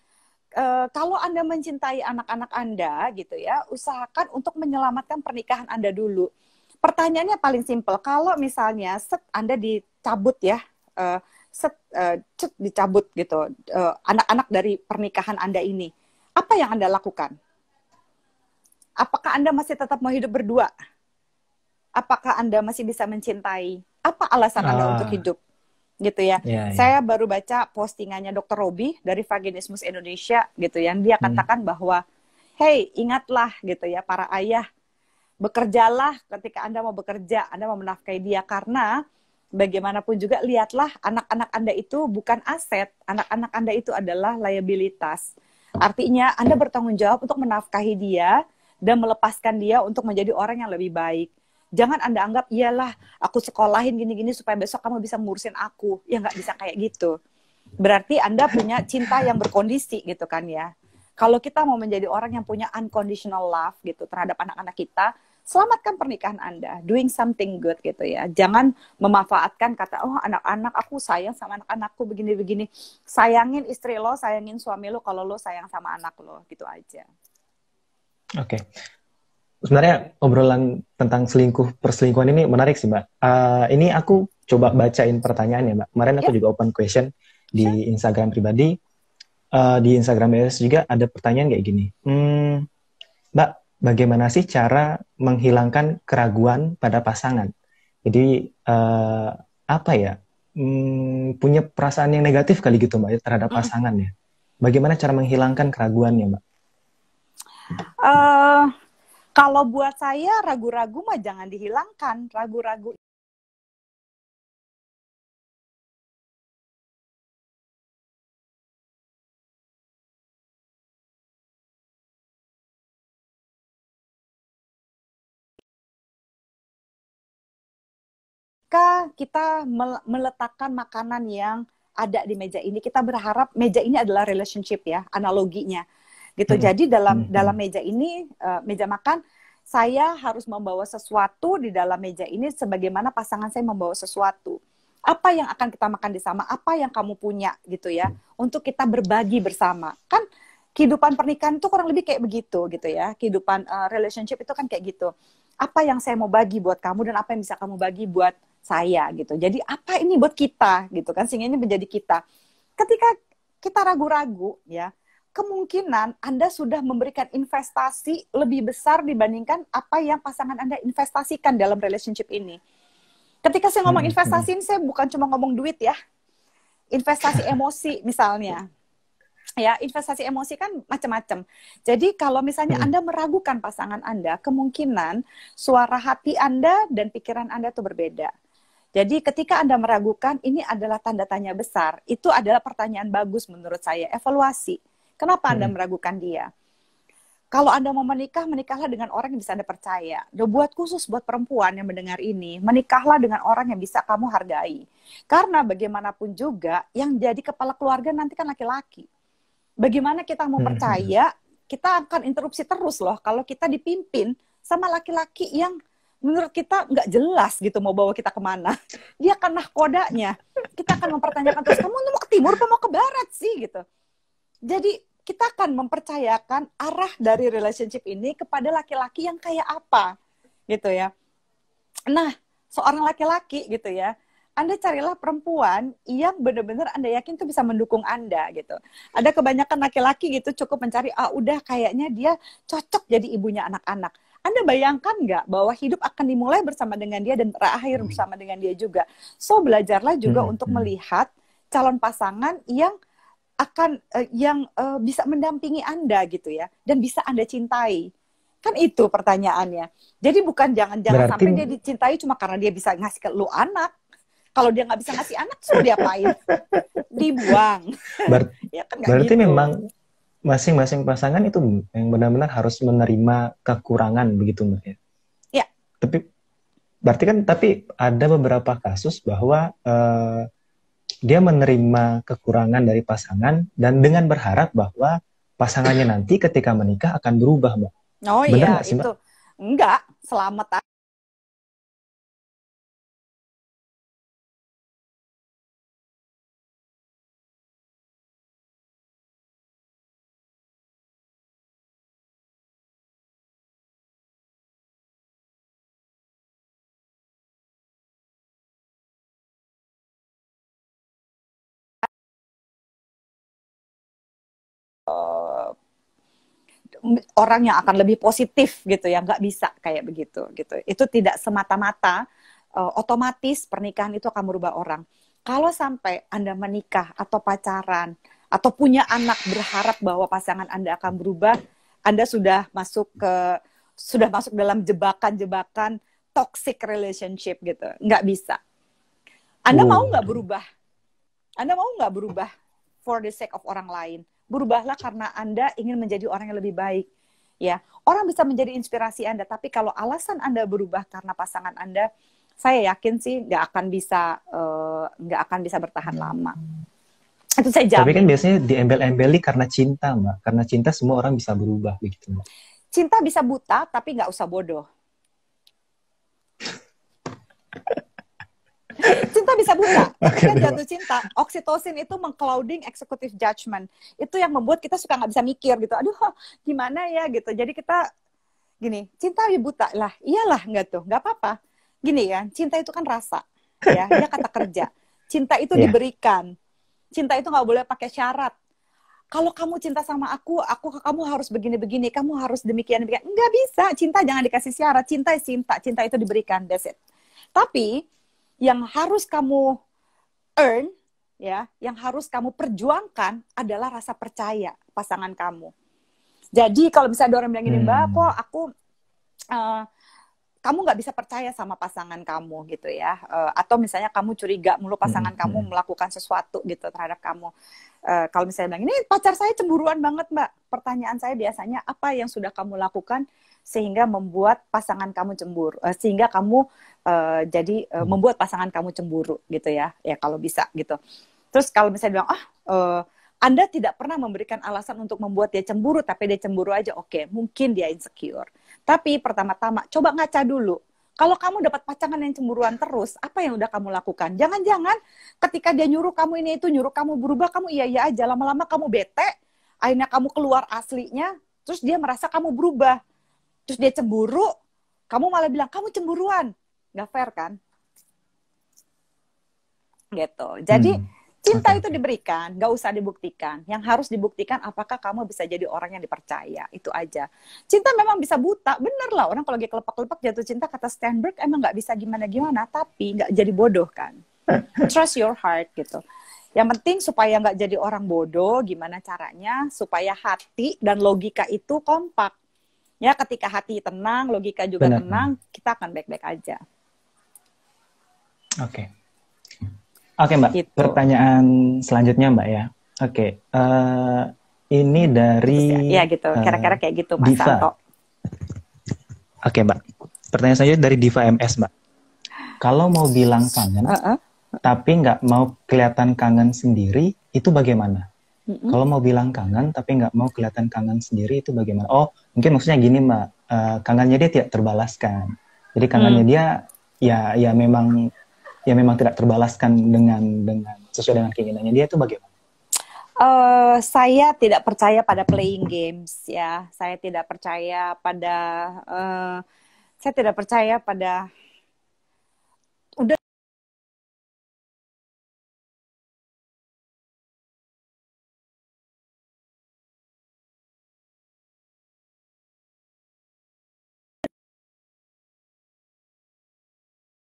Speaker 2: kalau Anda mencintai anak-anak Anda gitu ya, usahakan untuk menyelamatkan pernikahan Anda dulu. Pertanyaannya paling simpel, kalau misalnya Anda dicabut ya, dicabut gitu, anak-anak dari pernikahan Anda ini, apa yang Anda lakukan? Apakah Anda masih tetap mau hidup berdua? Apakah Anda masih bisa mencintai? Apa alasan Anda untuk
Speaker 1: Ah,
Speaker 2: hidup? Gitu ya.
Speaker 1: ya, ya.
Speaker 2: Saya baru baca postingannya Dr. Robi dari Vaginismus Indonesia gitu yang dia
Speaker 1: Hmm.
Speaker 2: katakan bahwa hey, ingatlah gitu ya para ayah, bekerjalah ketika Anda mau bekerja, Anda mau menafkahi dia karena bagaimanapun juga lihatlah anak-anak Anda itu bukan aset, anak-anak Anda itu adalah liabilitas. Artinya Anda bertanggung jawab untuk menafkahi dia dan melepaskan dia untuk menjadi orang yang lebih baik. Jangan Anda anggap, iyalah aku sekolahin gini-gini supaya besok kamu bisa ngurusin aku. Ya nggak bisa kayak gitu. Berarti Anda punya cinta yang berkondisi gitu kan ya. Kalau kita mau menjadi orang yang punya unconditional love gitu terhadap anak-anak kita, selamatkan pernikahan Anda, doing something good gitu ya. Jangan memanfaatkan kata, oh anak-anak aku sayang sama anak-anakku begini-begini. Sayangin istri lo, sayangin suami lo kalau lo sayang sama anak lo, gitu aja.
Speaker 1: Oke. Sebenarnya obrolan tentang perselingkuhan ini menarik sih, Mbak. Ini aku coba bacain pertanyaannya, Mbak. Kemarin aku
Speaker 2: Ya,
Speaker 1: juga open question
Speaker 2: sure.
Speaker 1: di Instagram pribadi. Di Instagram BS juga ada pertanyaan kayak gini. Mbak, bagaimana sih cara menghilangkan keraguan pada pasangan? Jadi, apa ya? Punya perasaan yang negatif kali gitu, Mbak, ya, terhadap
Speaker 2: Mm.
Speaker 1: pasangannya. Bagaimana cara menghilangkan keraguannya, Mbak?
Speaker 2: Uh, kalau buat saya ragu-ragu mah jangan dihilangkan. Ragu-ragu ketika kita meletakkan makanan yang ada di meja ini, kita berharap meja ini adalah relationship ya, analoginya. Gitu.
Speaker 1: Hmm,
Speaker 2: Jadi dalam
Speaker 1: hmm,
Speaker 2: dalam
Speaker 1: hmm.
Speaker 2: meja ini, meja makan, saya harus membawa sesuatu di dalam meja ini sebagaimana pasangan saya membawa sesuatu. Apa yang akan kita makan di sama, apa yang kamu punya gitu ya, untuk kita berbagi bersama. Kan kehidupan pernikahan itu kurang lebih kayak begitu gitu ya. Kehidupan relationship itu kan kayak gitu. Apa yang saya mau bagi buat kamu dan apa yang bisa kamu bagi buat saya gitu. Jadi apa ini buat kita gitu kan, sehingga ini menjadi kita. Ketika kita ragu-ragu ya, kemungkinan Anda sudah memberikan investasi lebih besar dibandingkan apa yang pasangan Anda investasikan dalam relationship ini. Ketika saya ngomong
Speaker 1: Hmm, hmm.
Speaker 2: investasi ini, saya bukan cuma ngomong duit ya. Investasi emosi misalnya. Ya, investasi emosi kan macam-macam. Jadi kalau misalnya
Speaker 1: Hmm.
Speaker 2: Anda meragukan pasangan Anda, kemungkinan suara hati Anda dan pikiran Anda itu berbeda. Jadi ketika Anda meragukan, ini adalah tanda tanya besar. Itu adalah pertanyaan bagus menurut saya, evaluasi. Kenapa Anda
Speaker 1: Hmm.
Speaker 2: meragukan dia? Kalau Anda mau menikah, menikahlah dengan orang yang bisa Anda percaya. Dan buat khusus buat perempuan yang mendengar ini, menikahlah dengan orang yang bisa kamu hargai. Karena bagaimanapun juga, yang jadi kepala keluarga nanti kan laki-laki. Bagaimana kita mau
Speaker 1: Hmm, hmm.
Speaker 2: percaya, kita akan interupsi terus loh kalau kita dipimpin sama laki-laki yang menurut kita nggak jelas gitu mau bawa kita kemana. Dia akan nahkodanya. Kita akan mempertanyakan terus, kamu mau ke timur apa mau ke barat sih gitu. Jadi kita akan mempercayakan arah dari relationship ini kepada laki-laki yang kayak apa gitu ya. Nah, seorang laki-laki gitu ya, Anda carilah perempuan yang benar-benar Anda yakin tuh bisa mendukung Anda gitu. Ada kebanyakan laki-laki gitu cukup mencari, udah kayaknya dia cocok jadi ibunya anak-anak. Anda bayangkan nggak bahwa hidup akan dimulai bersama dengan dia dan berakhir bersama dengan dia juga. So, belajarlah juga
Speaker 1: Hmm,
Speaker 2: untuk
Speaker 1: hmm.
Speaker 2: melihat calon pasangan yang akan bisa mendampingi Anda gitu ya dan bisa Anda cintai. Kan itu pertanyaannya. Jadi bukan jangan
Speaker 1: Berarti
Speaker 2: sampai dia dicintai cuma karena dia bisa ngasih ke lu anak. Kalau dia nggak bisa ngasih anak, suruh diapain? Dibuang.
Speaker 1: ber-
Speaker 2: Ya kan nggak
Speaker 1: berarti
Speaker 2: gitu.
Speaker 1: memang masing-masing pasangan itu yang benar-benar harus menerima kekurangan begitu, Mbak, ya.
Speaker 2: Ya,
Speaker 1: Tapi berarti kan tapi ada beberapa kasus bahwa dia menerima kekurangan dari pasangan dan dengan berharap bahwa pasangannya nanti ketika menikah akan berubah, Mbak.
Speaker 2: Oh
Speaker 1: Bener
Speaker 2: iya,
Speaker 1: nggak sih,
Speaker 2: itu
Speaker 1: Mbak?
Speaker 2: enggak, selamat. Orang yang akan lebih positif gitu ya, nggak bisa kayak begitu gitu. Itu tidak semata-mata otomatis pernikahan itu akan merubah orang. Kalau sampai Anda menikah atau pacaran atau punya anak berharap bahwa pasangan Anda akan berubah, Anda sudah masuk dalam jebakan-jebakan toxic relationship gitu. Nggak bisa. Anda mau nggak
Speaker 1: Waduh.
Speaker 2: berubah? Anda mau nggak berubah for the sake of orang lain? Berubahlah karena Anda ingin menjadi orang yang lebih baik. Ya, orang bisa menjadi inspirasi Anda, tapi kalau alasan Anda berubah karena pasangan Anda, saya yakin sih nggak akan bisa bertahan lama. Itu saya
Speaker 1: Tapi kan
Speaker 2: jamin.
Speaker 1: biasanya diembel-embeli karena cinta, Mbak. Karena cinta semua orang bisa berubah begitu, Mbak.
Speaker 2: Cinta bisa buta, tapi nggak usah bodoh. Cinta bisa buta.
Speaker 1: Oke
Speaker 2: Ketika
Speaker 1: deh, Mbak.
Speaker 2: jatuh cinta, oksitosin itu mengclouding executive judgment. Itu yang membuat kita suka nggak bisa mikir gitu. Aduh, gimana ya gitu. Jadi kita gini, cinta ya buta lah. Iyalah nggak tuh, nggak apa-apa. Gini kan, cinta itu kan rasa. Ya, dia kata kerja. Cinta itu
Speaker 1: Iya.
Speaker 2: diberikan. Cinta itu nggak boleh pakai syarat. Kalau kamu cinta sama aku kamu harus begini-begini, kamu harus demikian demikian. Nggak bisa. Cinta jangan dikasih syarat. Cinta cinta, cinta itu diberikan. That's it. Tapi yang harus kamu earn, ya, yang harus kamu perjuangkan adalah rasa percaya pasangan kamu. Jadi kalau misalnya ada orang bilang gini, Mbak, kok aku uh, kamu nggak bisa percaya sama pasangan kamu gitu ya, atau misalnya kamu curiga mulu pasangan kamu melakukan sesuatu gitu terhadap kamu. Kalau misalnya bilang ini pacar saya cemburuan banget, Mbak, pertanyaan saya biasanya apa yang sudah kamu lakukan sehingga membuat pasangan kamu cemburu, sehingga kamu membuat pasangan kamu cemburu gitu ya kalau bisa gitu. Terus kalau misalnya bilang Anda tidak pernah memberikan alasan untuk membuat dia cemburu, tapi dia cemburu aja, oke, mungkin dia insecure. Tapi pertama-tama, coba ngaca dulu. Kalau kamu dapat pasangan yang cemburuan terus, apa yang udah kamu lakukan? Jangan-jangan ketika dia nyuruh kamu ini itu, nyuruh kamu berubah, kamu iya-iya aja. Lama-lama kamu bete, akhirnya kamu keluar aslinya, terus dia merasa kamu berubah. Terus dia cemburu, kamu malah bilang, kamu cemburuan. Nggak fair kan? Gitu. Jadi, cinta itu diberikan, nggak usah dibuktikan. Yang harus dibuktikan apakah kamu bisa jadi orang yang dipercaya. Itu aja. Cinta memang bisa buta, bener lah. Orang kalau lagi kelepak-kelepak jatuh cinta, kata Steinberg, emang nggak bisa gimana-gimana, tapi nggak jadi bodoh kan. Trust your heart gitu. Yang penting supaya nggak jadi orang bodoh, gimana caranya supaya hati dan logika itu kompak. Ya, ketika hati tenang, logika juga
Speaker 1: Benar.
Speaker 2: tenang, kita akan baik-baik aja.
Speaker 1: Oke. Oke, Mbak.
Speaker 2: Gitu.
Speaker 1: Pertanyaan selanjutnya, Mbak ya. Oke. Ini dari
Speaker 2: ya gitu. Kira-kira kayak gitu, Mas
Speaker 1: Diva.
Speaker 2: Santo.
Speaker 1: Oke, Mbak. Pertanyaan selanjutnya dari Diva MS, Mbak. Kalau mau bilang kangen, tapi nggak mau kelihatan kangen sendiri, itu bagaimana? Kalau mau bilang kangen, tapi nggak mau kelihatan kangen sendiri, itu bagaimana? Oh, mungkin maksudnya gini, Mbak. Kangennya dia tidak terbalaskan. Jadi kangennya dia, ya memang tidak terbalaskan dengan sesuai dengan keinginannya dia, itu bagaimana?
Speaker 2: Saya tidak percaya pada playing games ya. Saya tidak percaya pada udah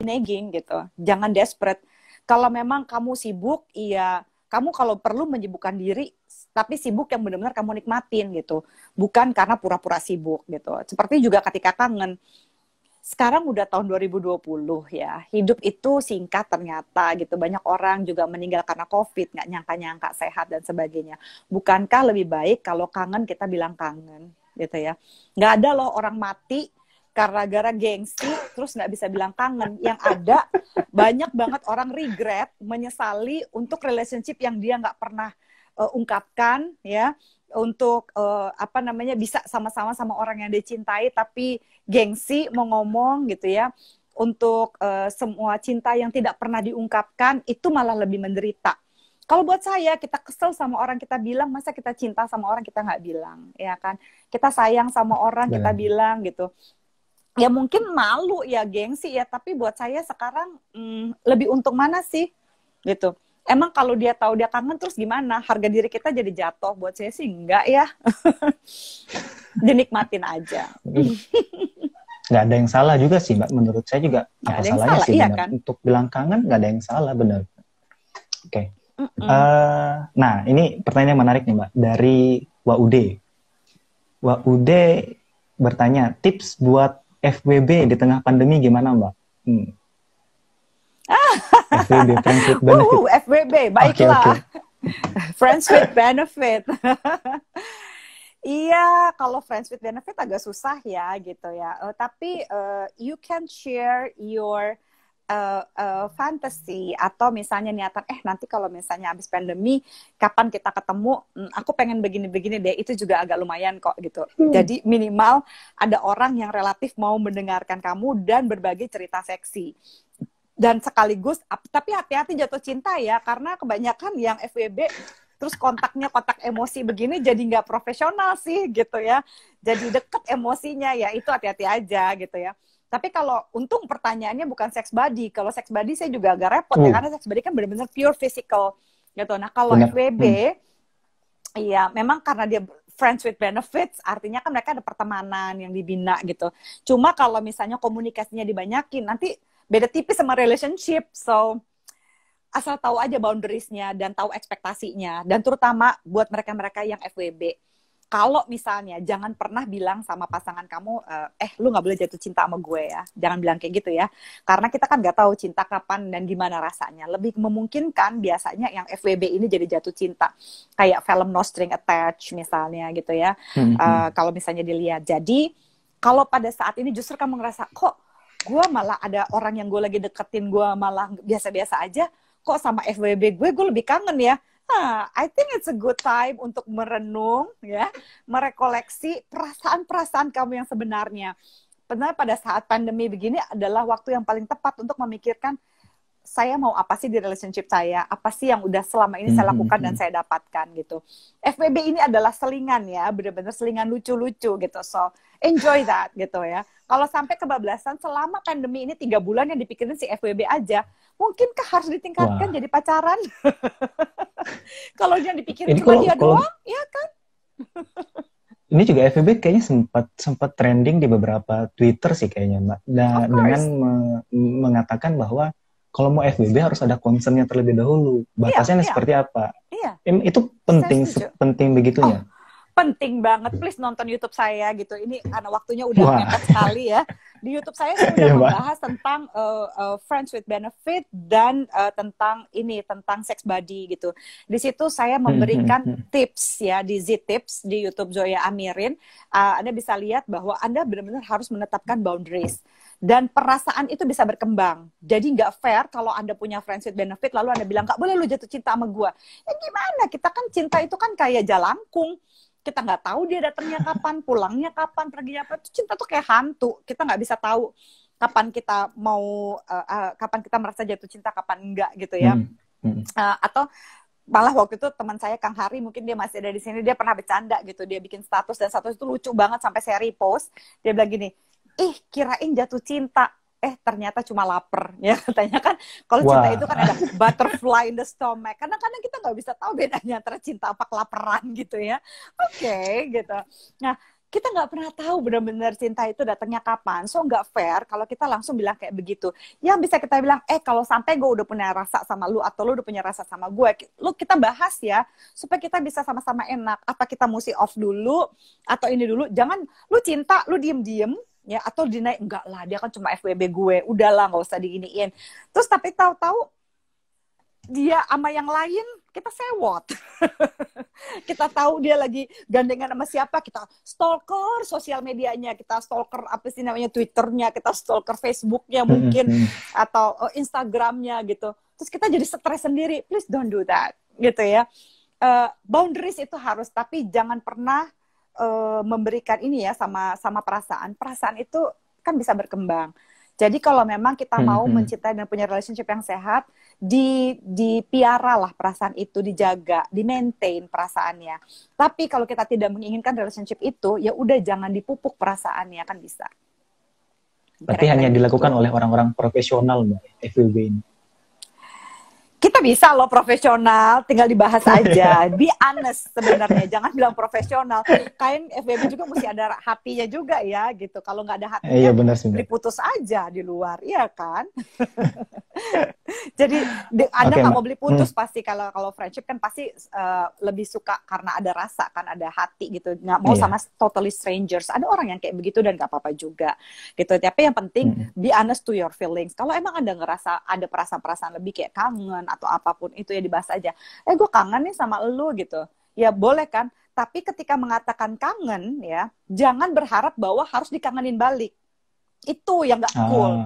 Speaker 2: nagging gitu. Jangan desperate. Kalau memang kamu sibuk, iya, kamu kalau perlu menyibukkan diri, tapi sibuk yang benar-benar kamu nikmatin gitu. Bukan karena pura-pura sibuk gitu. Seperti juga ketika kangen. Sekarang udah tahun 2020 ya. Hidup itu singkat ternyata gitu. Banyak orang juga meninggal karena COVID, nggak nyangka-nyangka sehat dan sebagainya. Bukankah lebih baik kalau kangen kita bilang kangen gitu ya. Nggak ada loh orang mati gara-gara gengsi, terus nggak bisa bilang kangen. Yang ada banyak banget orang regret, menyesali untuk relationship yang dia nggak pernah ungkapkan, ya, untuk apa namanya, bisa sama-sama sama orang yang dia cintai, tapi gengsi mau ngomong gitu ya. Untuk semua cinta yang tidak pernah diungkapkan, itu malah lebih menderita. Kalau buat saya, kita kesel sama orang kita bilang, masa kita cinta sama orang kita nggak bilang, ya kan? Kita sayang sama orang kita
Speaker 1: Benar.
Speaker 2: bilang gitu. Ya mungkin malu ya, gengsi ya, tapi buat saya sekarang lebih untung mana sih gitu. Emang kalau dia tahu dia kangen terus gimana? Harga diri kita jadi jatuh. Buat saya sih enggak ya. Dinikmatin aja.
Speaker 1: Nggak ada yang salah juga sih, Mbak. Menurut saya juga
Speaker 2: Nggak
Speaker 1: apa
Speaker 2: ada yang
Speaker 1: salahnya
Speaker 2: salah,
Speaker 1: sih,
Speaker 2: iya
Speaker 1: benar.
Speaker 2: kan?
Speaker 1: Untuk bilang kangen nggak ada yang salah, benar. Oke.
Speaker 2: Mm-mm.
Speaker 1: Nah, ini pertanyaan menarik nih, Mbak. Dari Waude. Waude bertanya, tips buat FWB di tengah pandemi gimana, Mbak? FWB, Friends with Benefit.
Speaker 2: FWB,
Speaker 1: Oke,
Speaker 2: baiklah.
Speaker 1: oke.
Speaker 2: Friends with benefit. Iya, kalau friends with benefit agak susah ya gitu ya. Tapi you can share your fantasy, atau misalnya niatan, nanti kalau misalnya habis pandemi, kapan kita ketemu? Aku pengen begini-begini deh. Itu juga agak lumayan kok gitu. Jadi minimal ada orang yang relatif mau mendengarkan kamu dan berbagi cerita seksi. Dan sekaligus, tapi hati-hati jatuh cinta ya, karena kebanyakan yang FWB terus kontaknya kontak emosi begini jadi nggak profesional sih gitu ya, jadi deket emosinya ya, itu hati-hati aja gitu ya. Tapi kalau untung pertanyaannya bukan sex body, kalau sex body saya juga agak repot ya, karena sex body kan benar-benar pure physical gitu. Nah kalau FWB, iya memang karena dia friends with benefits, artinya kan mereka ada pertemanan yang dibina gitu. Cuma kalau misalnya komunikasinya dibanyakin, nanti beda tipis sama relationship. So asal tahu aja boundaries-nya dan tahu ekspektasinya. Dan terutama buat mereka-mereka yang FWB, kalau misalnya jangan pernah bilang sama pasangan kamu, lu nggak boleh jatuh cinta sama gue ya. Jangan bilang kayak gitu ya. Karena kita kan nggak tahu cinta kapan dan gimana rasanya. Lebih memungkinkan biasanya yang FWB ini jadi jatuh cinta. Kayak film No String Attached misalnya gitu ya. Kalau misalnya dilihat. Jadi kalau pada saat ini justru kamu ngerasa, kok gue malah ada orang yang gue lagi deketin, gue malah biasa-biasa aja, kok sama FWB gue lebih kangen ya. I think it's a good time untuk merenung ya, merekoleksi perasaan-perasaan kamu yang sebenarnya. Benar, pada saat pandemi begini adalah waktu yang paling tepat untuk memikirkan, saya mau apa sih di relationship saya, apa sih yang udah selama ini saya lakukan dan saya dapatkan gitu. FWB ini adalah selingan ya, benar-benar selingan lucu-lucu gitu, so enjoy that gitu ya. Kalau sampai kebablasan selama pandemi ini 3 bulan yang dipikirin si FWB aja, mungkinkah harus ditingkatkan jadi pacaran? Kalau dia dipikirin cuma dia doang, ya kan?
Speaker 1: Ini juga FWB kayaknya sempat trending di beberapa Twitter sih kayaknya, Mbak. Dengan mengatakan bahwa kalau mau FWB harus ada concernnya terlebih dahulu. Batasannya seperti apa?
Speaker 2: Iya.
Speaker 1: Itu penting begitunya.
Speaker 2: Penting banget, please nonton YouTube saya gitu. Ini karena waktunya udah mepet sekali ya. Di YouTube saya sudah membahas tentang friends with benefit dan tentang sex body gitu. Di situ saya memberikan tips ya, di Z-Tips di YouTube Zoya Amirin. Anda bisa lihat bahwa Anda benar-benar harus menetapkan boundaries. Dan perasaan itu bisa berkembang. Jadi nggak fair kalau Anda punya friends with benefit lalu Anda bilang, nggak boleh lu jatuh cinta sama gue. Ya gimana? Kita kan cinta itu kan kayak jalangkung. Kita nggak tahu dia datangnya kapan, pulangnya kapan, perginya apa. Cinta tuh kayak hantu. Kita nggak bisa tahu kapan kita mau, kapan kita merasa jatuh cinta, kapan enggak gitu ya. Atau malah waktu itu teman saya Kang Hari, mungkin dia masih ada di sini, dia pernah bercanda gitu. Dia bikin status dan status itu lucu banget sampai saya repost. Dia bilang gini, kirain jatuh cinta. Ternyata cuma lapar ya, katanya kan. Kalau cinta itu kan ada butterfly in the stomach. Kadang-kadang kita nggak bisa tahu bedanya antara cinta apa kelaparan gitu ya. Oke, gitu. Nah, kita nggak pernah tahu benar-benar cinta itu datangnya kapan. So nggak fair kalau kita langsung bilang kayak begitu. Yang bisa kita bilang, kalau sampai gue udah punya rasa sama lu atau lu udah punya rasa sama gue, kita bahas ya supaya kita bisa sama-sama enak. Apa kita mesti off dulu atau ini dulu? Jangan lu cinta, lu diem-diem. Ya, atau dinaik, enggak lah, dia kan cuma FWB gue, udahlah nggak usah diginiin. Terus tapi tahu-tahu dia sama yang lain kita sewot. Kita tahu dia lagi gandengan sama siapa, kita stalker sosial medianya, kita stalker apa sih namanya Twitternya, kita stalker Facebooknya mungkin, atau Instagramnya gitu. Terus kita jadi stres sendiri. Please don't do that, gitu ya. Boundaries itu harus, tapi jangan pernah memberikan ini ya sama perasaan. Perasaan itu kan bisa berkembang. Jadi kalau memang kita mau mencintai dan punya relationship yang sehat, dipiaralah perasaan itu, dijaga, di-maintain perasaannya. Tapi kalau kita tidak menginginkan relationship itu, ya udah jangan dipupuk perasaannya, kan bisa.
Speaker 1: Berarti hanya dilakukan oleh orang-orang profesional, Mbak, FWB ini.
Speaker 2: Kita bisa loh profesional, tinggal dibahas aja. Be honest sebenarnya, jangan bilang profesional. Kain FWB juga mesti ada hatinya juga ya, gitu. Kalau nggak ada hatinya,
Speaker 1: Iya, benar sih,
Speaker 2: diputus aja di luar, iya kan? Jadi Anda nggak mau beli putus pasti, kalau friendship kan pasti lebih suka karena ada rasa kan, ada hati gitu. Nggak mau sama totally strangers. Ada orang yang kayak begitu dan nggak apa-apa juga gitu. Tapi yang penting be honest to your feelings. Kalau emang Anda ngerasa ada perasaan-perasaan lebih kayak kangen atau apapun itu, ya dibahas aja. Gue kangen nih sama lu gitu. Ya boleh kan. Tapi ketika mengatakan kangen ya, jangan berharap bahwa harus dikangenin balik. Itu yang nggak cool.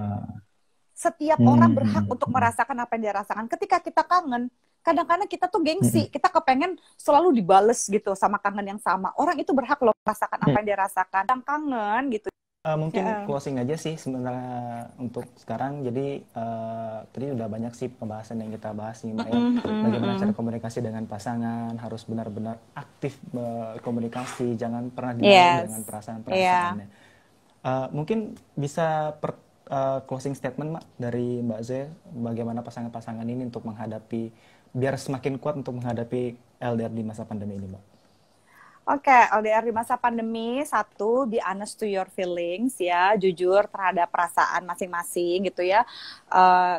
Speaker 2: Setiap orang berhak untuk merasakan apa yang dia rasakan. Ketika kita kangen, kadang-kadang kita tuh gengsi, kita kepengen selalu dibales gitu sama kangen yang sama. Orang itu berhak loh merasakan apa yang dia rasakan. Yang kangen gitu.
Speaker 1: Mungkin closing aja sih sebenarnya untuk sekarang. Jadi tadi udah banyak sih pembahasan yang kita bahas nih, Mbak, ya. Bagaimana cara komunikasi dengan pasangan, harus benar-benar aktif berkomunikasi, jangan pernah dibawa dengan perasaan-perasaannya. Mungkin bisa closing statement, Mbak, dari Mbak Zoe, bagaimana pasangan-pasangan ini untuk menghadapi, biar semakin kuat untuk menghadapi LDR di masa pandemi ini, Mbak.
Speaker 2: Oke, LDR di masa pandemi, satu, be honest to your feelings ya, jujur terhadap perasaan masing-masing gitu ya.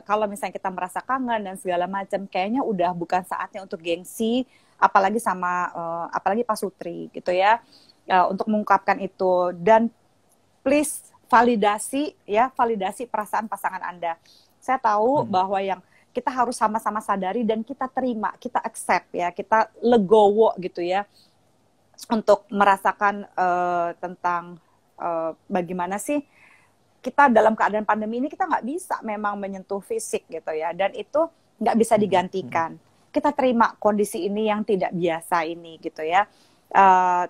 Speaker 2: Kalau misalnya kita merasa kangen dan segala macam, kayaknya udah bukan saatnya untuk gengsi, apalagi apalagi Pak Sutri gitu ya, untuk mengungkapkan itu. Dan please validasi perasaan pasangan Anda. Saya tahu bahwa yang kita harus sama-sama sadari dan kita terima, kita accept ya, kita legowo gitu ya, untuk merasakan tentang bagaimana sih kita dalam keadaan pandemi ini, kita nggak bisa memang menyentuh fisik gitu ya, dan itu nggak bisa digantikan. Kita terima kondisi ini yang tidak biasa ini gitu ya.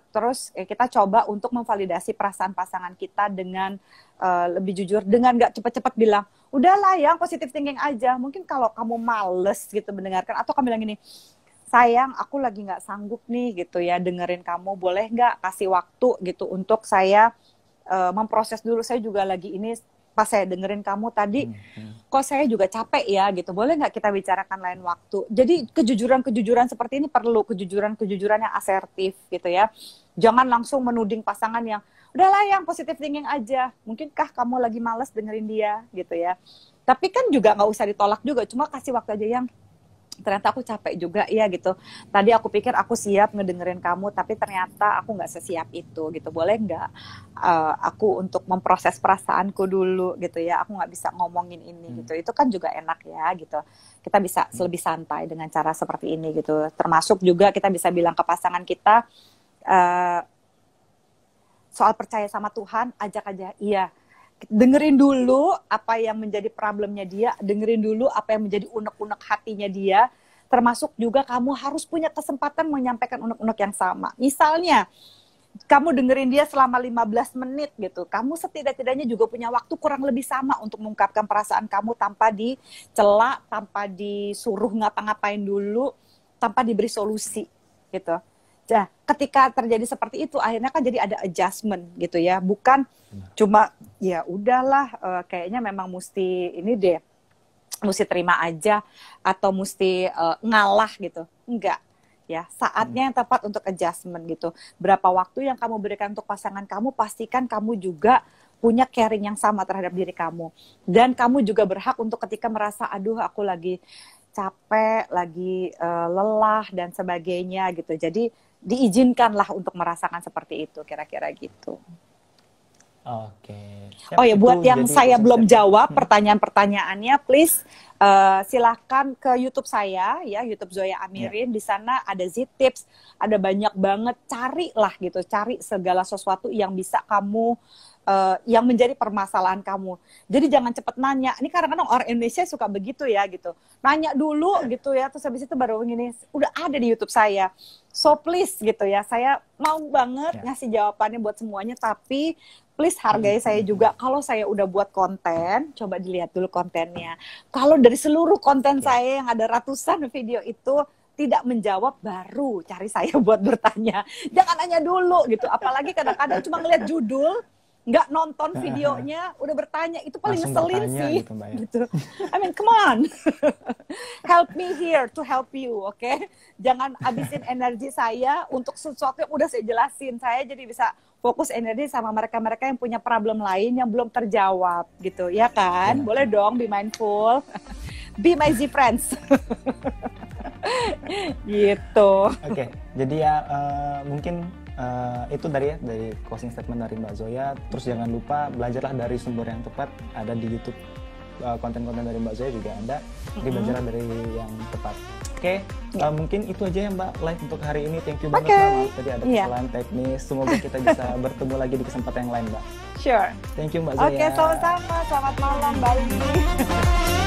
Speaker 2: Terus kita coba untuk memvalidasi perasaan pasangan kita dengan lebih jujur, dengan nggak cepat-cepat bilang, udahlah yang positive thinking aja. Mungkin kalau kamu males gitu mendengarkan, atau kamu bilang gini, sayang aku lagi nggak sanggup nih gitu ya dengerin kamu, boleh nggak kasih waktu gitu untuk saya memproses dulu, saya juga lagi ini, pas saya dengerin kamu tadi, kok saya juga capek ya gitu, boleh nggak kita bicarakan lain waktu. Jadi kejujuran seperti ini perlu, kejujuran yang asertif gitu ya. Jangan langsung menuding pasangan yang, udahlah yang positive thinking aja, mungkinkah kamu lagi males dengerin dia gitu ya. Tapi kan juga nggak usah ditolak juga, cuma kasih waktu aja, yang ternyata aku capek juga ya gitu. Tadi aku pikir aku siap ngedengerin kamu, tapi ternyata aku nggak sesiap itu gitu. Boleh nggak aku untuk memproses perasaanku dulu gitu ya. Aku nggak bisa ngomongin ini gitu. Itu kan juga enak ya gitu. Kita bisa lebih santai dengan cara seperti ini gitu. Termasuk juga kita bisa bilang ke pasangan kita, soal percaya sama Tuhan, ajak aja, iya. Dengerin dulu apa yang menjadi problemnya dia, dengerin dulu apa yang menjadi unek-unek hatinya dia, termasuk juga kamu harus punya kesempatan menyampaikan unek-unek yang sama. Misalnya, kamu dengerin dia selama 15 menit gitu, kamu setidak-tidaknya juga punya waktu kurang lebih sama untuk mengungkapkan perasaan kamu tanpa dicela, tanpa disuruh ngapa-ngapain dulu, tanpa diberi solusi gitu. Nah, ketika terjadi seperti itu, akhirnya kan jadi ada adjustment gitu ya, bukan cuma ya udahlah kayaknya memang mesti ini deh, mesti terima aja atau mesti ngalah gitu. Enggak ya, saatnya yang tepat untuk adjustment gitu. Berapa waktu yang kamu berikan untuk pasangan kamu, pastikan kamu juga punya caring yang sama terhadap diri kamu. Dan kamu juga berhak untuk ketika merasa, aduh aku lagi capek, lagi lelah dan sebagainya gitu. Jadi diizinkanlah untuk merasakan seperti itu, kira-kira gitu.
Speaker 1: Oke. Siap,
Speaker 2: Oh ya,
Speaker 1: itu
Speaker 2: buat yang
Speaker 1: jadi
Speaker 2: saya
Speaker 1: closing
Speaker 2: belum
Speaker 1: statement.
Speaker 2: jawab pertanyaan-pertanyaannya, please silahkan ke YouTube saya, ya, YouTube Zoya
Speaker 1: Ya.
Speaker 2: Amirin. Di sana ada Z-Tips, ada banyak banget. Carilah gitu, cari segala sesuatu yang bisa kamu, yang menjadi permasalahan kamu. Jadi jangan cepet nanya. Ini kadang-kadang orang Indonesia suka begitu ya gitu. Nanya dulu gitu ya, terus habis itu baru gini. Udah ada di YouTube saya. So please gitu ya, saya mau banget
Speaker 1: Ya.
Speaker 2: ngasih jawabannya buat semuanya, tapi please hargai saya juga. Kalau saya udah buat konten, coba dilihat dulu kontennya. Kalau dari seluruh konten
Speaker 1: Oke.
Speaker 2: saya yang ada ratusan video itu tidak menjawab, baru cari saya buat bertanya. Jangan nanya dulu gitu. Apalagi kadang-kadang cuma ngeliat judul, nggak nonton videonya, udah bertanya. Itu paling
Speaker 1: Langsung
Speaker 2: ngeselin
Speaker 1: bertanya
Speaker 2: sih.
Speaker 1: gitu Mbak ya.
Speaker 2: Gitu. I mean, come on. Help me here to help you, oke? Jangan habisin energi saya untuk sesuatu yang udah saya jelasin. Saya jadi bisa fokus energi sama mereka-mereka yang punya problem lain yang belum terjawab gitu, ya kan?
Speaker 1: Benar.
Speaker 2: Boleh dong, be mindful. Be my Z friends. Gitu.
Speaker 1: Oke, jadi ya mungkin itu dari closing statement dari Mbak Zoya. Terus jangan lupa belajarlah dari sumber yang tepat. Ada di YouTube konten-konten dari Mbak Zoya juga ada. Jadi belajarlah dari yang tepat. Oke, mungkin itu aja ya Mbak live untuk hari ini. Thank you banget Mbak. Maaf tadi ada kesalahan teknis. Semoga kita bisa bertemu lagi di kesempatan yang lain Mbak.
Speaker 2: Sure.
Speaker 1: Thank you Mbak Zoya.
Speaker 2: Oke, sama-sama. Selamat malam, Bali.